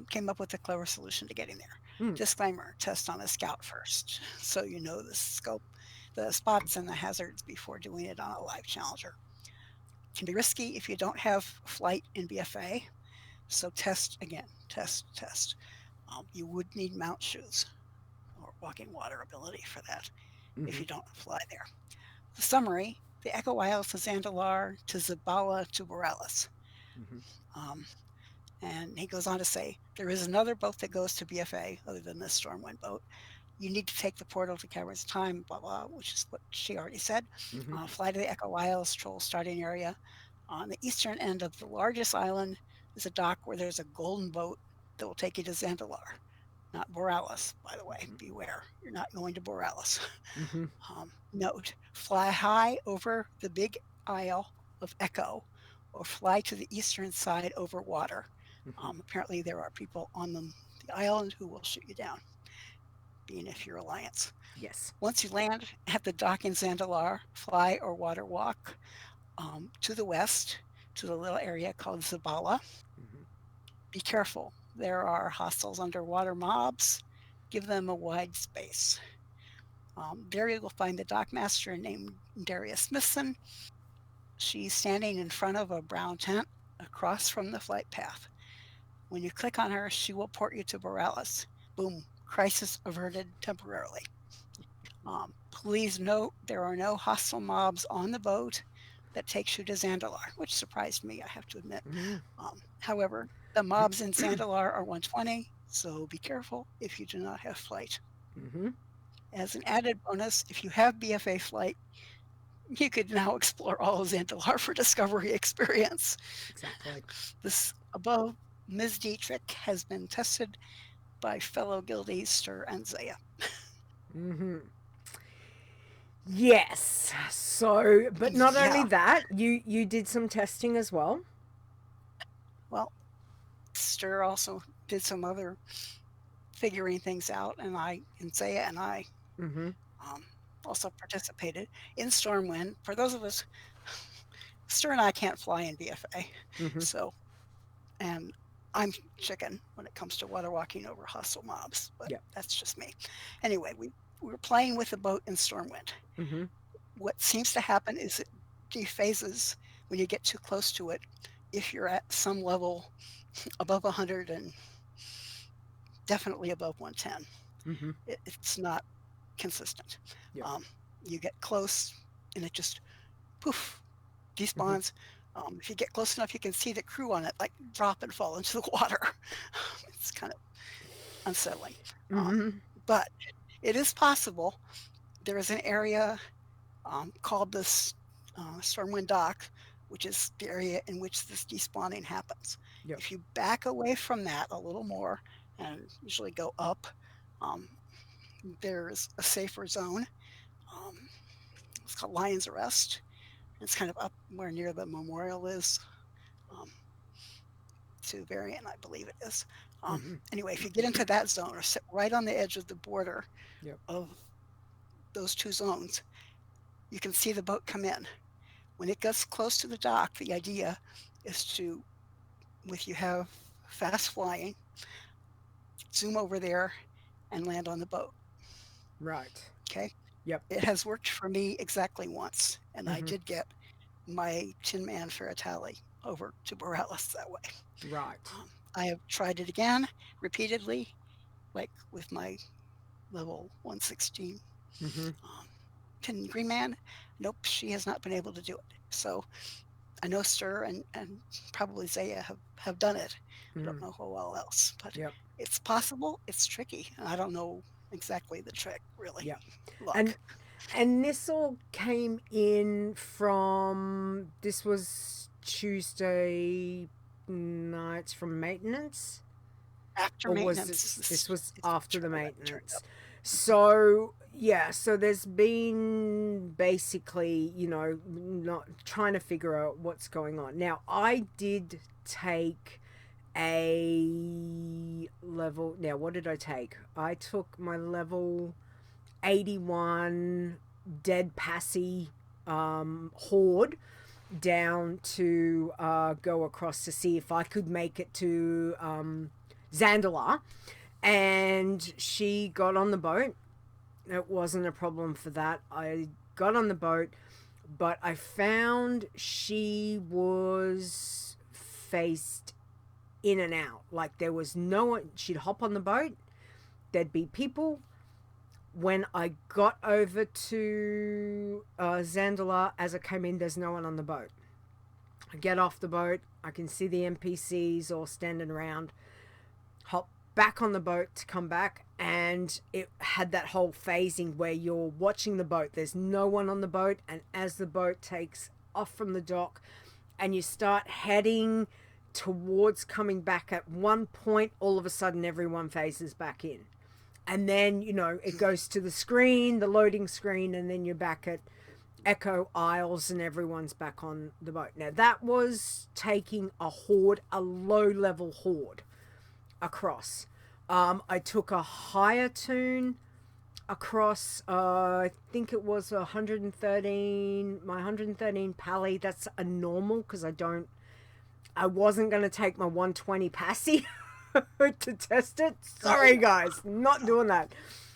came up with a clever solution to getting there. Mm. Disclaimer: test on a scout first, so you know the scope, the spots, and the hazards before doing it on a live challenger. Can be risky if you don't have flight in BFA, so test again, test. You would need mount shoes or walking water ability for that if Mm-hmm. you don't fly there. The summary: the Echo Isles to Zandalar to Zabala to Borealis. Mm-hmm. Um, and he goes on to say, there is another boat that goes to BFA other than this Stormwind boat. You need to take the portal to Caverns Time, blah, blah, which is what she already said. Mm-hmm. Fly to the Echo Isles troll starting area. On the eastern end of the largest island is a dock where there's a golden boat that will take you to Zandalar, not Borealis, by the way. Beware, you're not going to Borealis. Mm-hmm. Note: fly high over the big isle of Echo or fly to the eastern side over water. Mm-hmm. Apparently, there are people on the island who will shoot you down, being if you're Alliance. Yes. Once you land at the dock in Zandalar, fly or water walk to the west to the little area called Zabala. Mm-hmm. Be careful. There are hostiles underwater mobs. Give them a wide space. There you will find the dockmaster named Daria Smithson. She's standing in front of a brown tent across from the flight path. When you click on her, she will port you to Borealis. Boom, crisis averted temporarily. Please note there are no hostile mobs on the boat that takes you to Zandalar, which surprised me, I have to admit. Mm-hmm. However, the mobs in Zandalar are 120, so be careful if you do not have flight. Mm-hmm. As an added bonus, if you have BFA flight, you could now explore all of Zandalar for discovery experience. Exactly. This above Ms. Dietrich has been tested by fellow guildies Stir and Zaya. Mm-hmm. Yes. So, but not only Yeah, that, you did some testing as well. well, Stir also did some other figuring things out, and Zaya and I Mm-hmm. um, also participated in Stormwind. For those of us, Stir and I can't fly in BFA, Mm-hmm. so and I'm chicken when it comes to water walking over hostile mobs, but Yeah. that's just me. Anyway, we were playing with the boat in Stormwind. Mm-hmm. What seems to happen is it dephases when you get too close to it. If you're at some level above 100 and definitely above 110, Mm-hmm. it's not consistent. Yeah. You get close and it just poof Mm-hmm. despawns. If you get close enough, you can see the crew on it like drop and fall into the water. It's kind of unsettling. Um, Mm-hmm. but it is possible. There is an area called this Stormwind Dock, which is the area in which this despawning happens. Yep. If you back away from that a little more and usually go up, um, there's a safer zone. Um, it's called Lion's Arrest. It's kind of up where near the memorial is. Um, to Variant, I believe it is. Mm-hmm. Anyway, if you get into that zone or sit right on the edge of the border Yep. of those two zones, you can see the boat come in. When it gets close to the dock, the idea is to, if you have fast flying, zoom over there and land on the boat. Right. Okay. Yep. It has worked for me exactly once, and I Mm-hmm. did get my Tin Man Ferre tally over to Borealis that way. Right. I have tried it again repeatedly, like with my level 116 Mm-hmm. Tin Green Man. Nope, she has not been able to do it. So I know Stir and probably Zaya have done it. I don't Mm. know who all else, but Yep. it's possible. It's tricky. I don't know exactly the trick, really. Yep. Luck. And this all came in from, this was Tuesday nights from maintenance, After or was maintenance, this was is after the turned up. maintenance? So yeah, so there's been basically, not trying to figure out what's going on. Now I did take a level, now what did I take? I took my level 81 dead passy horde down to go across to see if I could make it to Zandalar, and she got on the boat. It wasn't a problem for that. I got on the boat, but I found she was faced in and out. Like there was no one. She'd hop on the boat, there'd be people. When I got over to Zandalar, as I came in, there's no one on the boat. I get off the boat, I can see the NPCs all standing around, hop back on the boat to come back, and it had that whole phasing where you're watching the boat, there's no one on the boat, and as the boat takes off from the dock and you start heading towards coming back, at one point all of a sudden everyone phases back in, and then it goes to the screen, the loading screen, and then you're back at Echo Isles and everyone's back on the boat. Now that was taking a horde, a low level horde across. I took a higher tune across, I think it was 113, my 113 pally. That's a normal because I wasn't going to take my 120 passy to test it. Sorry guys, not doing that.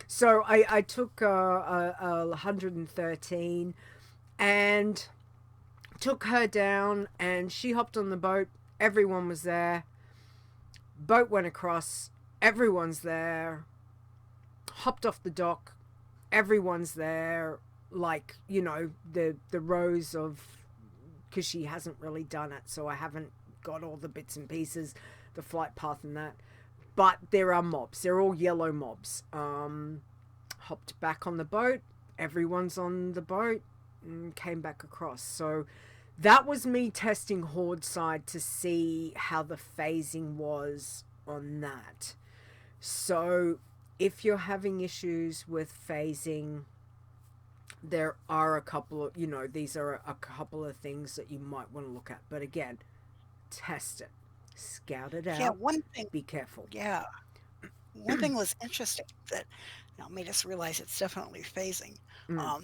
So I took a 113 and took her down, and she hopped on the boat. Everyone was there. Boat went across. Everyone's there. Hopped off the dock. Everyone's there. Like, the rows of, because she hasn't really done it, so I haven't got all the bits and pieces, the flight path and that. But there are mobs. They're all yellow mobs. Hopped back on the boat. Everyone's on the boat and came back across. So that was me testing horde side to see how the phasing was on that. So if you're having issues with phasing, there are a couple of, these are a couple of things that you might want to look at. But again, test it, scout it out. Yeah, one thing. Be careful. Yeah. One thing was interesting that made us realize it's definitely phasing. Mm.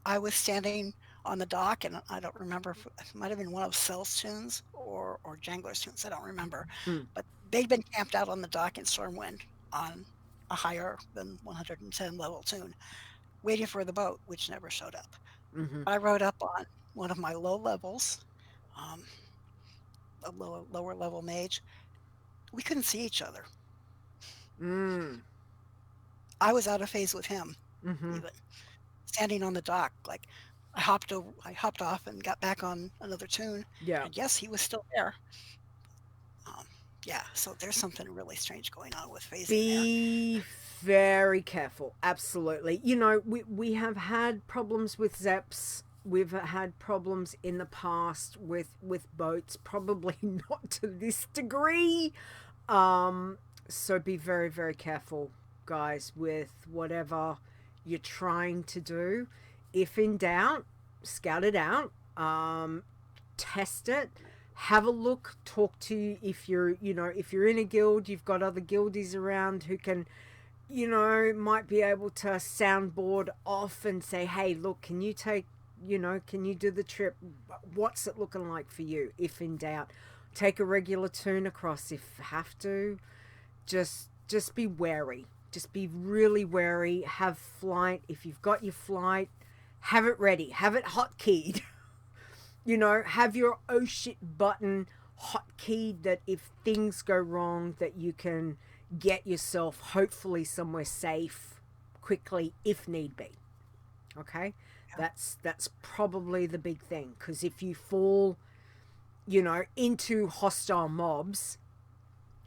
I was standing on the dock, and I don't remember if it might have been one of Cell's tunes or Jangler's tunes. I don't remember, Mm. but they'd been camped out on the dock in Stormwind on a higher than 110 level tune, waiting for the boat, which never showed up. Mm-hmm. I rode up on one of my low levels, um, a lower level mage. We couldn't see each other. Mm. I was out of phase with him, Mm-hmm. even standing on the dock. Like I hopped off and got back on another tune, Yeah. and yes, he was still there. Um, yeah, so there's something really strange going on with phasing there. Be very careful. Absolutely. You know, we have had problems with Zeps. We've had problems in the past with boats, probably not to this degree. So be very, very careful, guys, with whatever you're trying to do. If in doubt, scout it out. Test it. Have a look, talk to, if you're, you know, if you're in a guild, you've got other guildies around who can, you know, might be able to soundboard off and say, hey, look, can you take, you know, can you do the trip? What's it looking like for you? If in doubt, take a regular tune across if you have to. Just be wary. Just be really wary. Have flight. If you've got your flight, have it ready. Have it hotkeyed. You know, have your oh shit button hotkeyed, that if things go wrong, that you can get yourself hopefully somewhere safe quickly if need be. Okay? Yeah. That's probably the big thing, because if you fall, you know, into hostile mobs,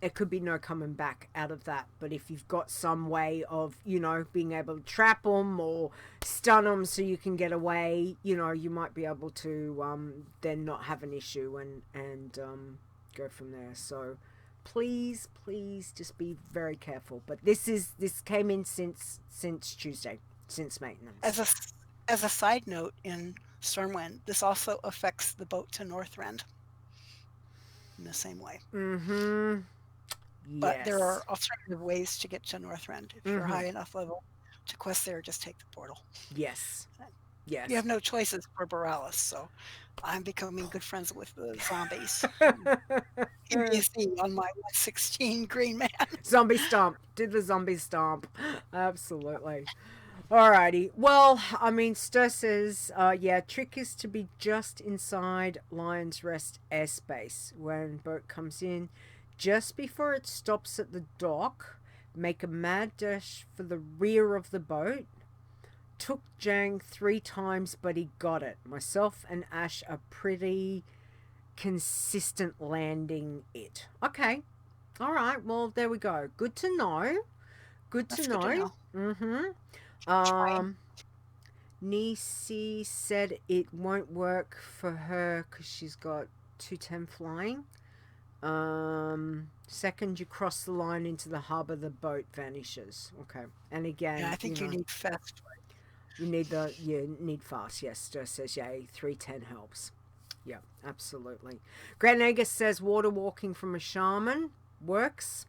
it could be no coming back out of that. But if you've got some way of, you know, being able to trap them or stun them so you can get away, you know, you might be able to then not have an issue and go from there. So please just be very careful. But this came in since Tuesday, since maintenance. As a side note, in Stormwind, this also affects the boat to Northrend in the same way. Mm-hmm. But Yes. there are alternative ways to get to Northrend. If you're high enough level to quest there, just take the portal. Yes. Yes. You have no choices for Borealis, so I'm becoming good friends with the zombies. Give me a C on my 116 green man. Zombie stomp. Did the zombie stomp. Absolutely. Alrighty. Well, I mean, Stur says, yeah, trick is to be just inside Lion's Rest airspace when boat comes in. Just before it stops at the dock, make a mad dash for the rear of the boat. Took Jang 3 times, but he got it. Myself and Ash are pretty consistent landing it. Okay. All right. Well, there we go. Good to know. Good to know. Mm-hmm. Nisi said it won't work for her because she's got 210 flying. Second you cross the line into the harbor, the boat vanishes. Okay. And again, Yeah, I think you know, need fast. you need fast. Yes, Stur says, yay, 310 helps. Yeah, absolutely. Grand Nagus says water walking from a shaman works.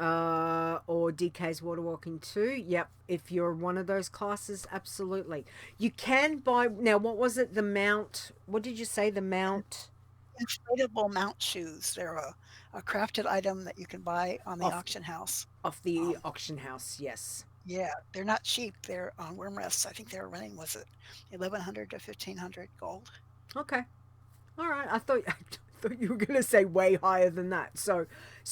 Or DK's water walking too. Yep, if you're one of those classes, absolutely. You can buy, now what was it, the mount, what did you say, the mount? Inflatable mount shoes. They're a crafted item that you can buy on the Off- auction house. Off the auction house, yes. Yeah, they're not cheap. They're on WrMrest. I think they're running, was it 1,100 to 1,500 gold? Okay. All right. I thought you were going to say way higher than that. So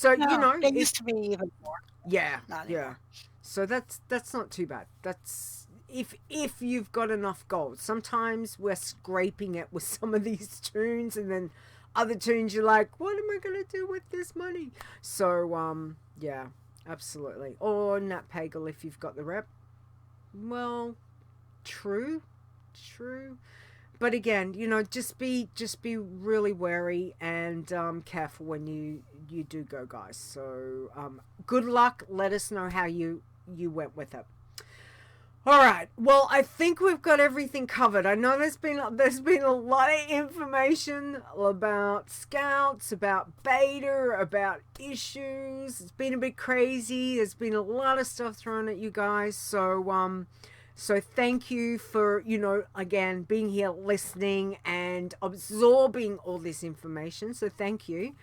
No, you know, it used to be even more. yeah, Not yeah. anymore. So that's not too bad. That's if you've got enough gold. Sometimes we're scraping it with some of these tunes, and then other tunes you're like, what am I gonna do with this money? So yeah, absolutely. Or Nat Pagel if you've got the rep. Well, true. But again, you know, just be really wary and careful when you do go, guys. So good luck. Let us know how you went with it. All right. Well, I think we've got everything covered. I know there's been a lot of information about scouts, about beta, about issues. It's been a bit crazy. There's been a lot of stuff thrown at you guys. So So thank you for, again, being here, listening and absorbing all this information. So thank you.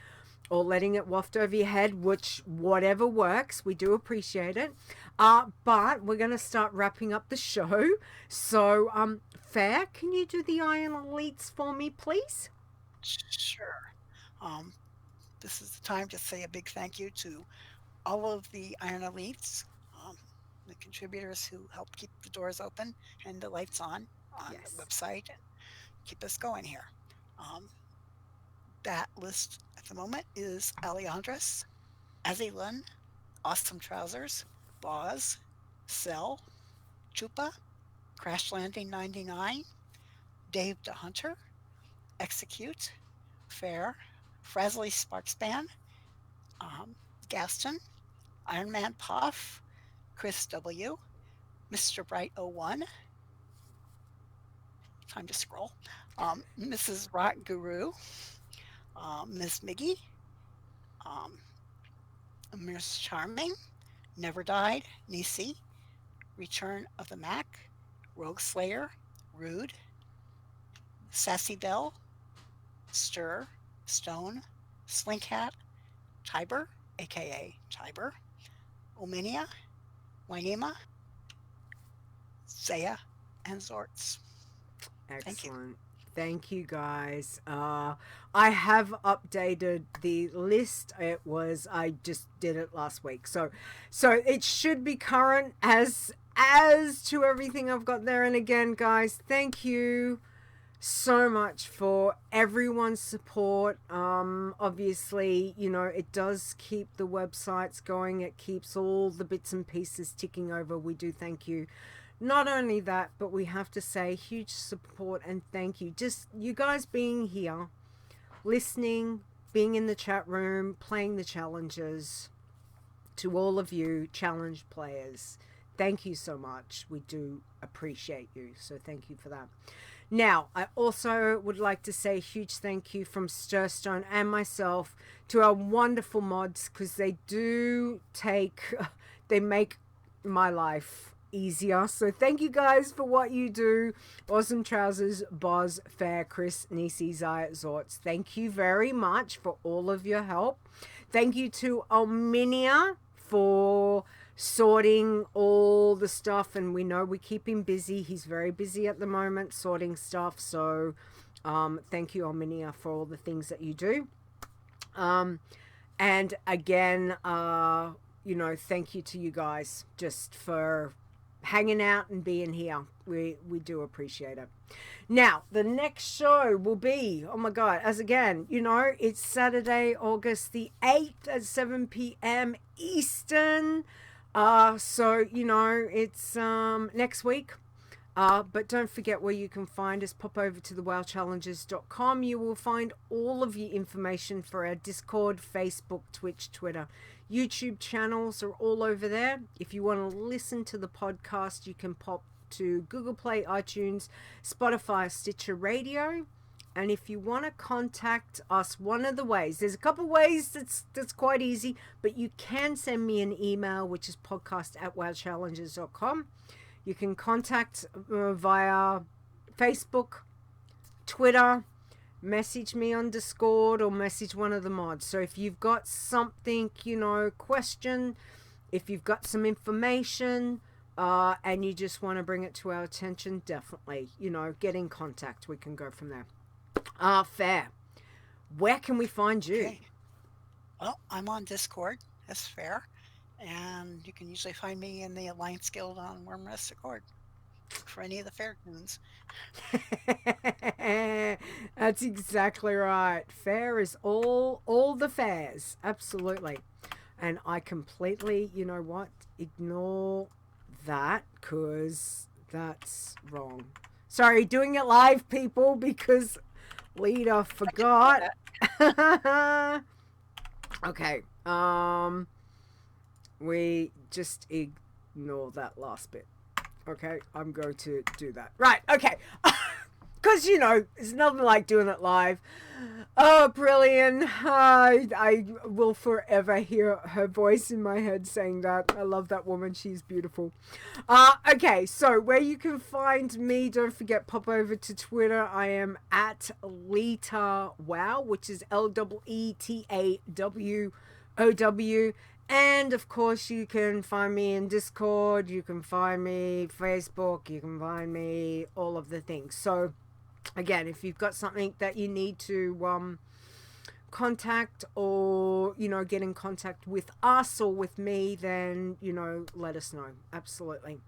Or letting it waft over your head, which whatever works, we do appreciate it. But we're going to start wrapping up the show. So, Ferre, can you do the Iron Elites for me, please? Sure. Um, this is the time to say a big thank you to all of the Iron Elites, um, the contributors who help keep the doors open and the lights on Yes. the website and keep us going here. That list at the moment is Alejandras, Azilun, Awesome Trousers, Boz, Cell, Chupa, Crash Landing 99, Dave the Hunter, Execute, Fair, Frazzly Sparkspan, Gaston, Iron Man Puff, Chris W., Mr. Bright 01, time to scroll, Mrs. Rock Guru, Ms. Miggy, Miss Charming, Never Died, Nisi, Return of the Mac, Rogue Slayer, Rude, Sassy Bell, Stir, Stone, Slinkhat, Tiber, aka Tiber, Ominia, Wynema, Zaya, and Zorts. Excellent. Thank you guys. I have updated the list. I just did it last week. So it should be current as to everything I've got there. And again, guys, thank you so much for everyone's support. Obviously, it does keep the websites going. It keeps all the bits and pieces ticking over. We do thank you. Not only that, but we have to say huge support and thank you. Just you guys being here, listening, being in the chat room, playing the challenges. To all of you challenge players, thank you so much. We do appreciate you. So thank you for that. Now, I also would like to say a huge thank you from Stirstone and myself to our wonderful mods, because they make my life easier. So thank you guys for what you do. Awesome Trousers, Boz, Fair, Chris, Nisi, Zaya, Zorts. Thank you very much for all of your help. Thank you to Ominia for sorting all the stuff, and we know we keep him busy. He's very busy at the moment sorting stuff. So thank you, Ominia, for all the things that you do. And again, thank you to you guys just for hanging out and being here. We do appreciate it. Now, the next show will be, oh my God, it's Saturday, August the 8th at 7 p.m. Eastern. So, it's next week. But don't forget where you can find us. Pop over to the WoWchallenges.com. You will find all of your information for our Discord, Facebook, Twitch, Twitter, YouTube channels are all over there. If you want to listen to the podcast, you can pop to Google Play, iTunes, Spotify, Stitcher Radio. And if you want to contact us, one of the ways, there's a couple ways that's quite easy, but you can send me an email, which is podcast@wowchallenges.com. You can contact via Facebook, Twitter, message me on Discord, or message one of the mods. So if you've got something, question, if you've got some information, and you just want to bring it to our attention, definitely, get in contact. We can go from there. Ferre, where can we find you? Okay. Well, I'm on Discord as Ferre, and you can usually find me in the Alliance Guild on Wormrest Accord for any of the Fair tunes. That's exactly right. Fair is all the fairs. Absolutely. And I completely, ignore that, because that's wrong. Sorry, doing it live, people, because Leeta forgot. Okay. We just ignore that last bit. Okay, I'm going to do that. Right, okay. Because, there's nothing like doing it live. Oh, brilliant. I will forever hear her voice in my head saying that. I love that woman. She's beautiful. Okay, so where you can find me, don't forget, pop over to Twitter. I am at Leeta WoW, which is LEETAWOW. And, of course, you can find me in Discord. You can find me Facebook. You can find me all of the things. So, again, if you've got something that you need to contact or, get in contact with us or with me, then, let us know. Absolutely.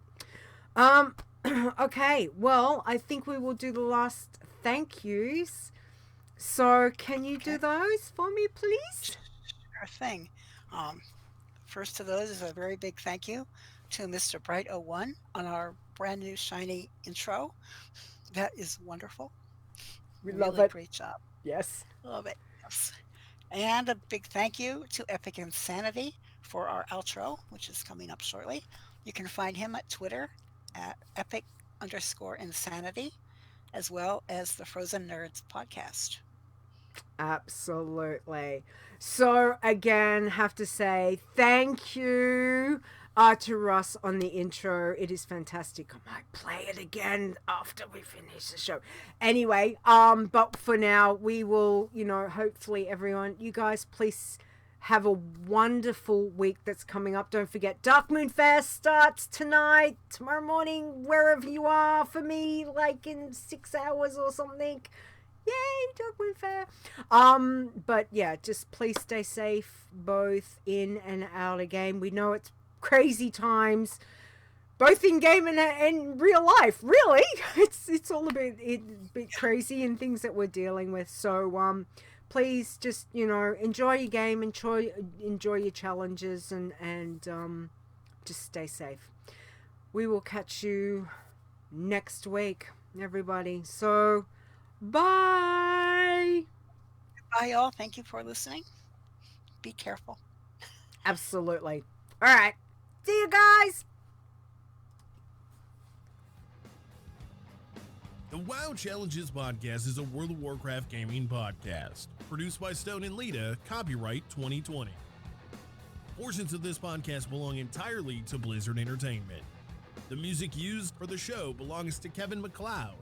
Okay, well, I think we will do the last thank yous. So can you do those for me, please? Sure thing. First of those is a very big thank you to Mr. Bright01 on our brand new shiny intro. That is wonderful. We really love it. Great job. Yes. Love it. Yes. And a big thank you to Epic Insanity for our outro, which is coming up shortly. You can find him at Twitter at epic_insanity, as well as the Frozen Nerds podcast. Absolutely. So again, have to say thank you to Russ on the intro. It is fantastic. I might play it again after we finish the show. Anyway, but for now, we will, hopefully everyone, you guys, please have a wonderful week that's coming up. Don't forget, Darkmoon Fair starts tonight, tomorrow morning, wherever you are, for me, like in 6 hours or something. Yay, Darkmoon Fair. But yeah, just please stay safe, both in and out of game. We know it's crazy times, both in game and in real life. Really, it's all a bit crazy and things that we're dealing with. So please just enjoy your game, enjoy your challenges, and just stay safe. We will catch you next week, everybody. So bye. Bye, y'all. Thank you for listening. Be careful. Absolutely. All right. See you guys. The WoW Challenges podcast is a World of Warcraft gaming podcast. Produced by Stone and Leeta, copyright 2020. Portions of this podcast belong entirely to Blizzard Entertainment. The music used for the show belongs to Kevin MacLeod,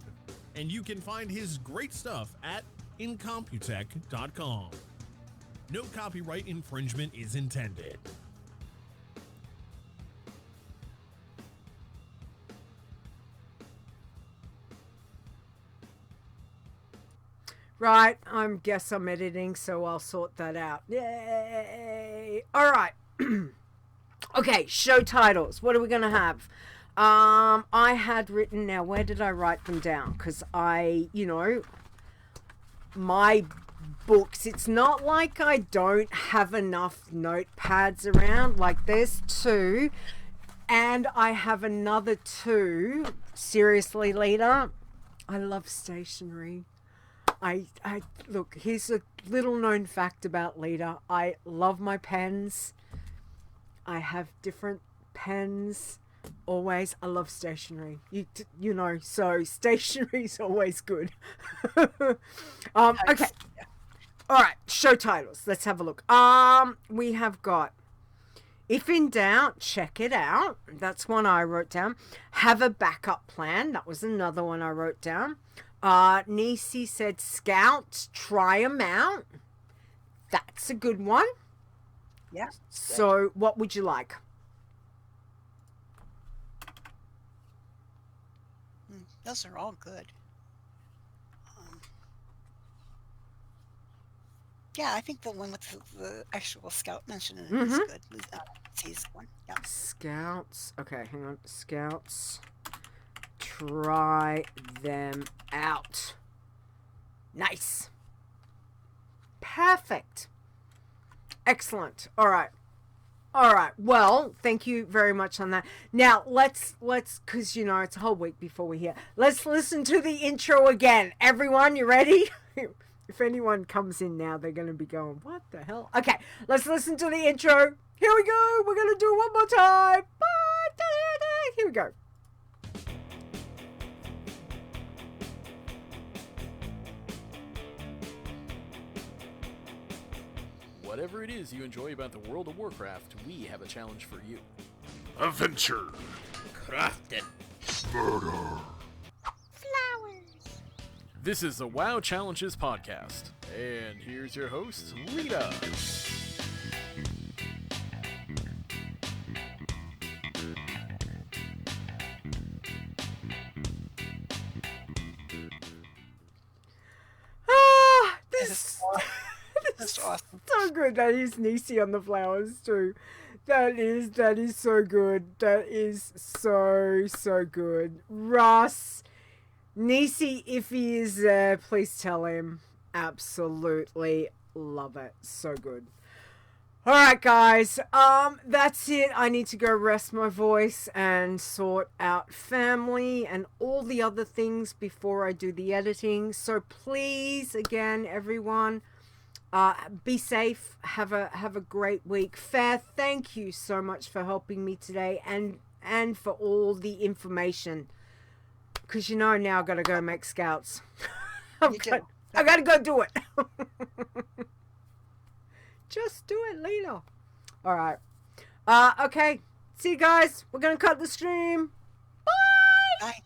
and you can find his great stuff at incomputech.com. No copyright infringement is intended. Right, guess I'm editing, so I'll sort that out. Yay! All right. Okay, show titles. What are we going to have? I had written, now where did I write them down? Because my books, it's not like I don't have enough notepads around. Like there's 2, and I have another 2. Seriously, Leeta, I love stationery. I look, here's a little known fact about Leeta. I love my pens. I have different pens. Always. I love stationery. So stationery's always good. Okay. All right. Show titles. Let's have a look. We have got If in Doubt, Check It Out. That's one I wrote down. Have a Backup Plan. That was another one I wrote down. Nisi said Scouts, Try 'em Out. That's a good one. Yeah. So what would you like? Those are all good. Yeah, I think the one with the actual scout mentioned in it is good. He's one. Yeah. Scouts. Okay, hang on. Scouts. Try them out. Nice. Perfect. Excellent. All right. Well, thank you very much on that. Now, let's, because, it's a whole week before we're here. Let's listen to the intro again. Everyone, you ready? If anyone comes in now, they're going to be going, what the hell? Okay, let's listen to the intro. Here we go. We're going to do it one more time. Bye. Here we go. whatever it is you enjoy about the World of Warcraft, we have a challenge for you. Adventure. Crafting. Murder. Flowers. This is the WoW Challenges podcast, and here's your host, Leeta. That's awesome. So good. That is Nisi on the flowers too. That is so good. That is so good. Russ, Nisi, if he is there, please tell him. Absolutely love it. So good. All right, guys. That's it. I need to go rest my voice and sort out family and all the other things before I do the editing. So please, again, everyone, be safe. Have a great week. Ferre, thank you so much for helping me today and for all the information. Because now I gotta go make scouts. I gotta go do it. Just do it, Leeta. All right. Okay. See you guys. We're gonna cut the stream. Bye. Bye.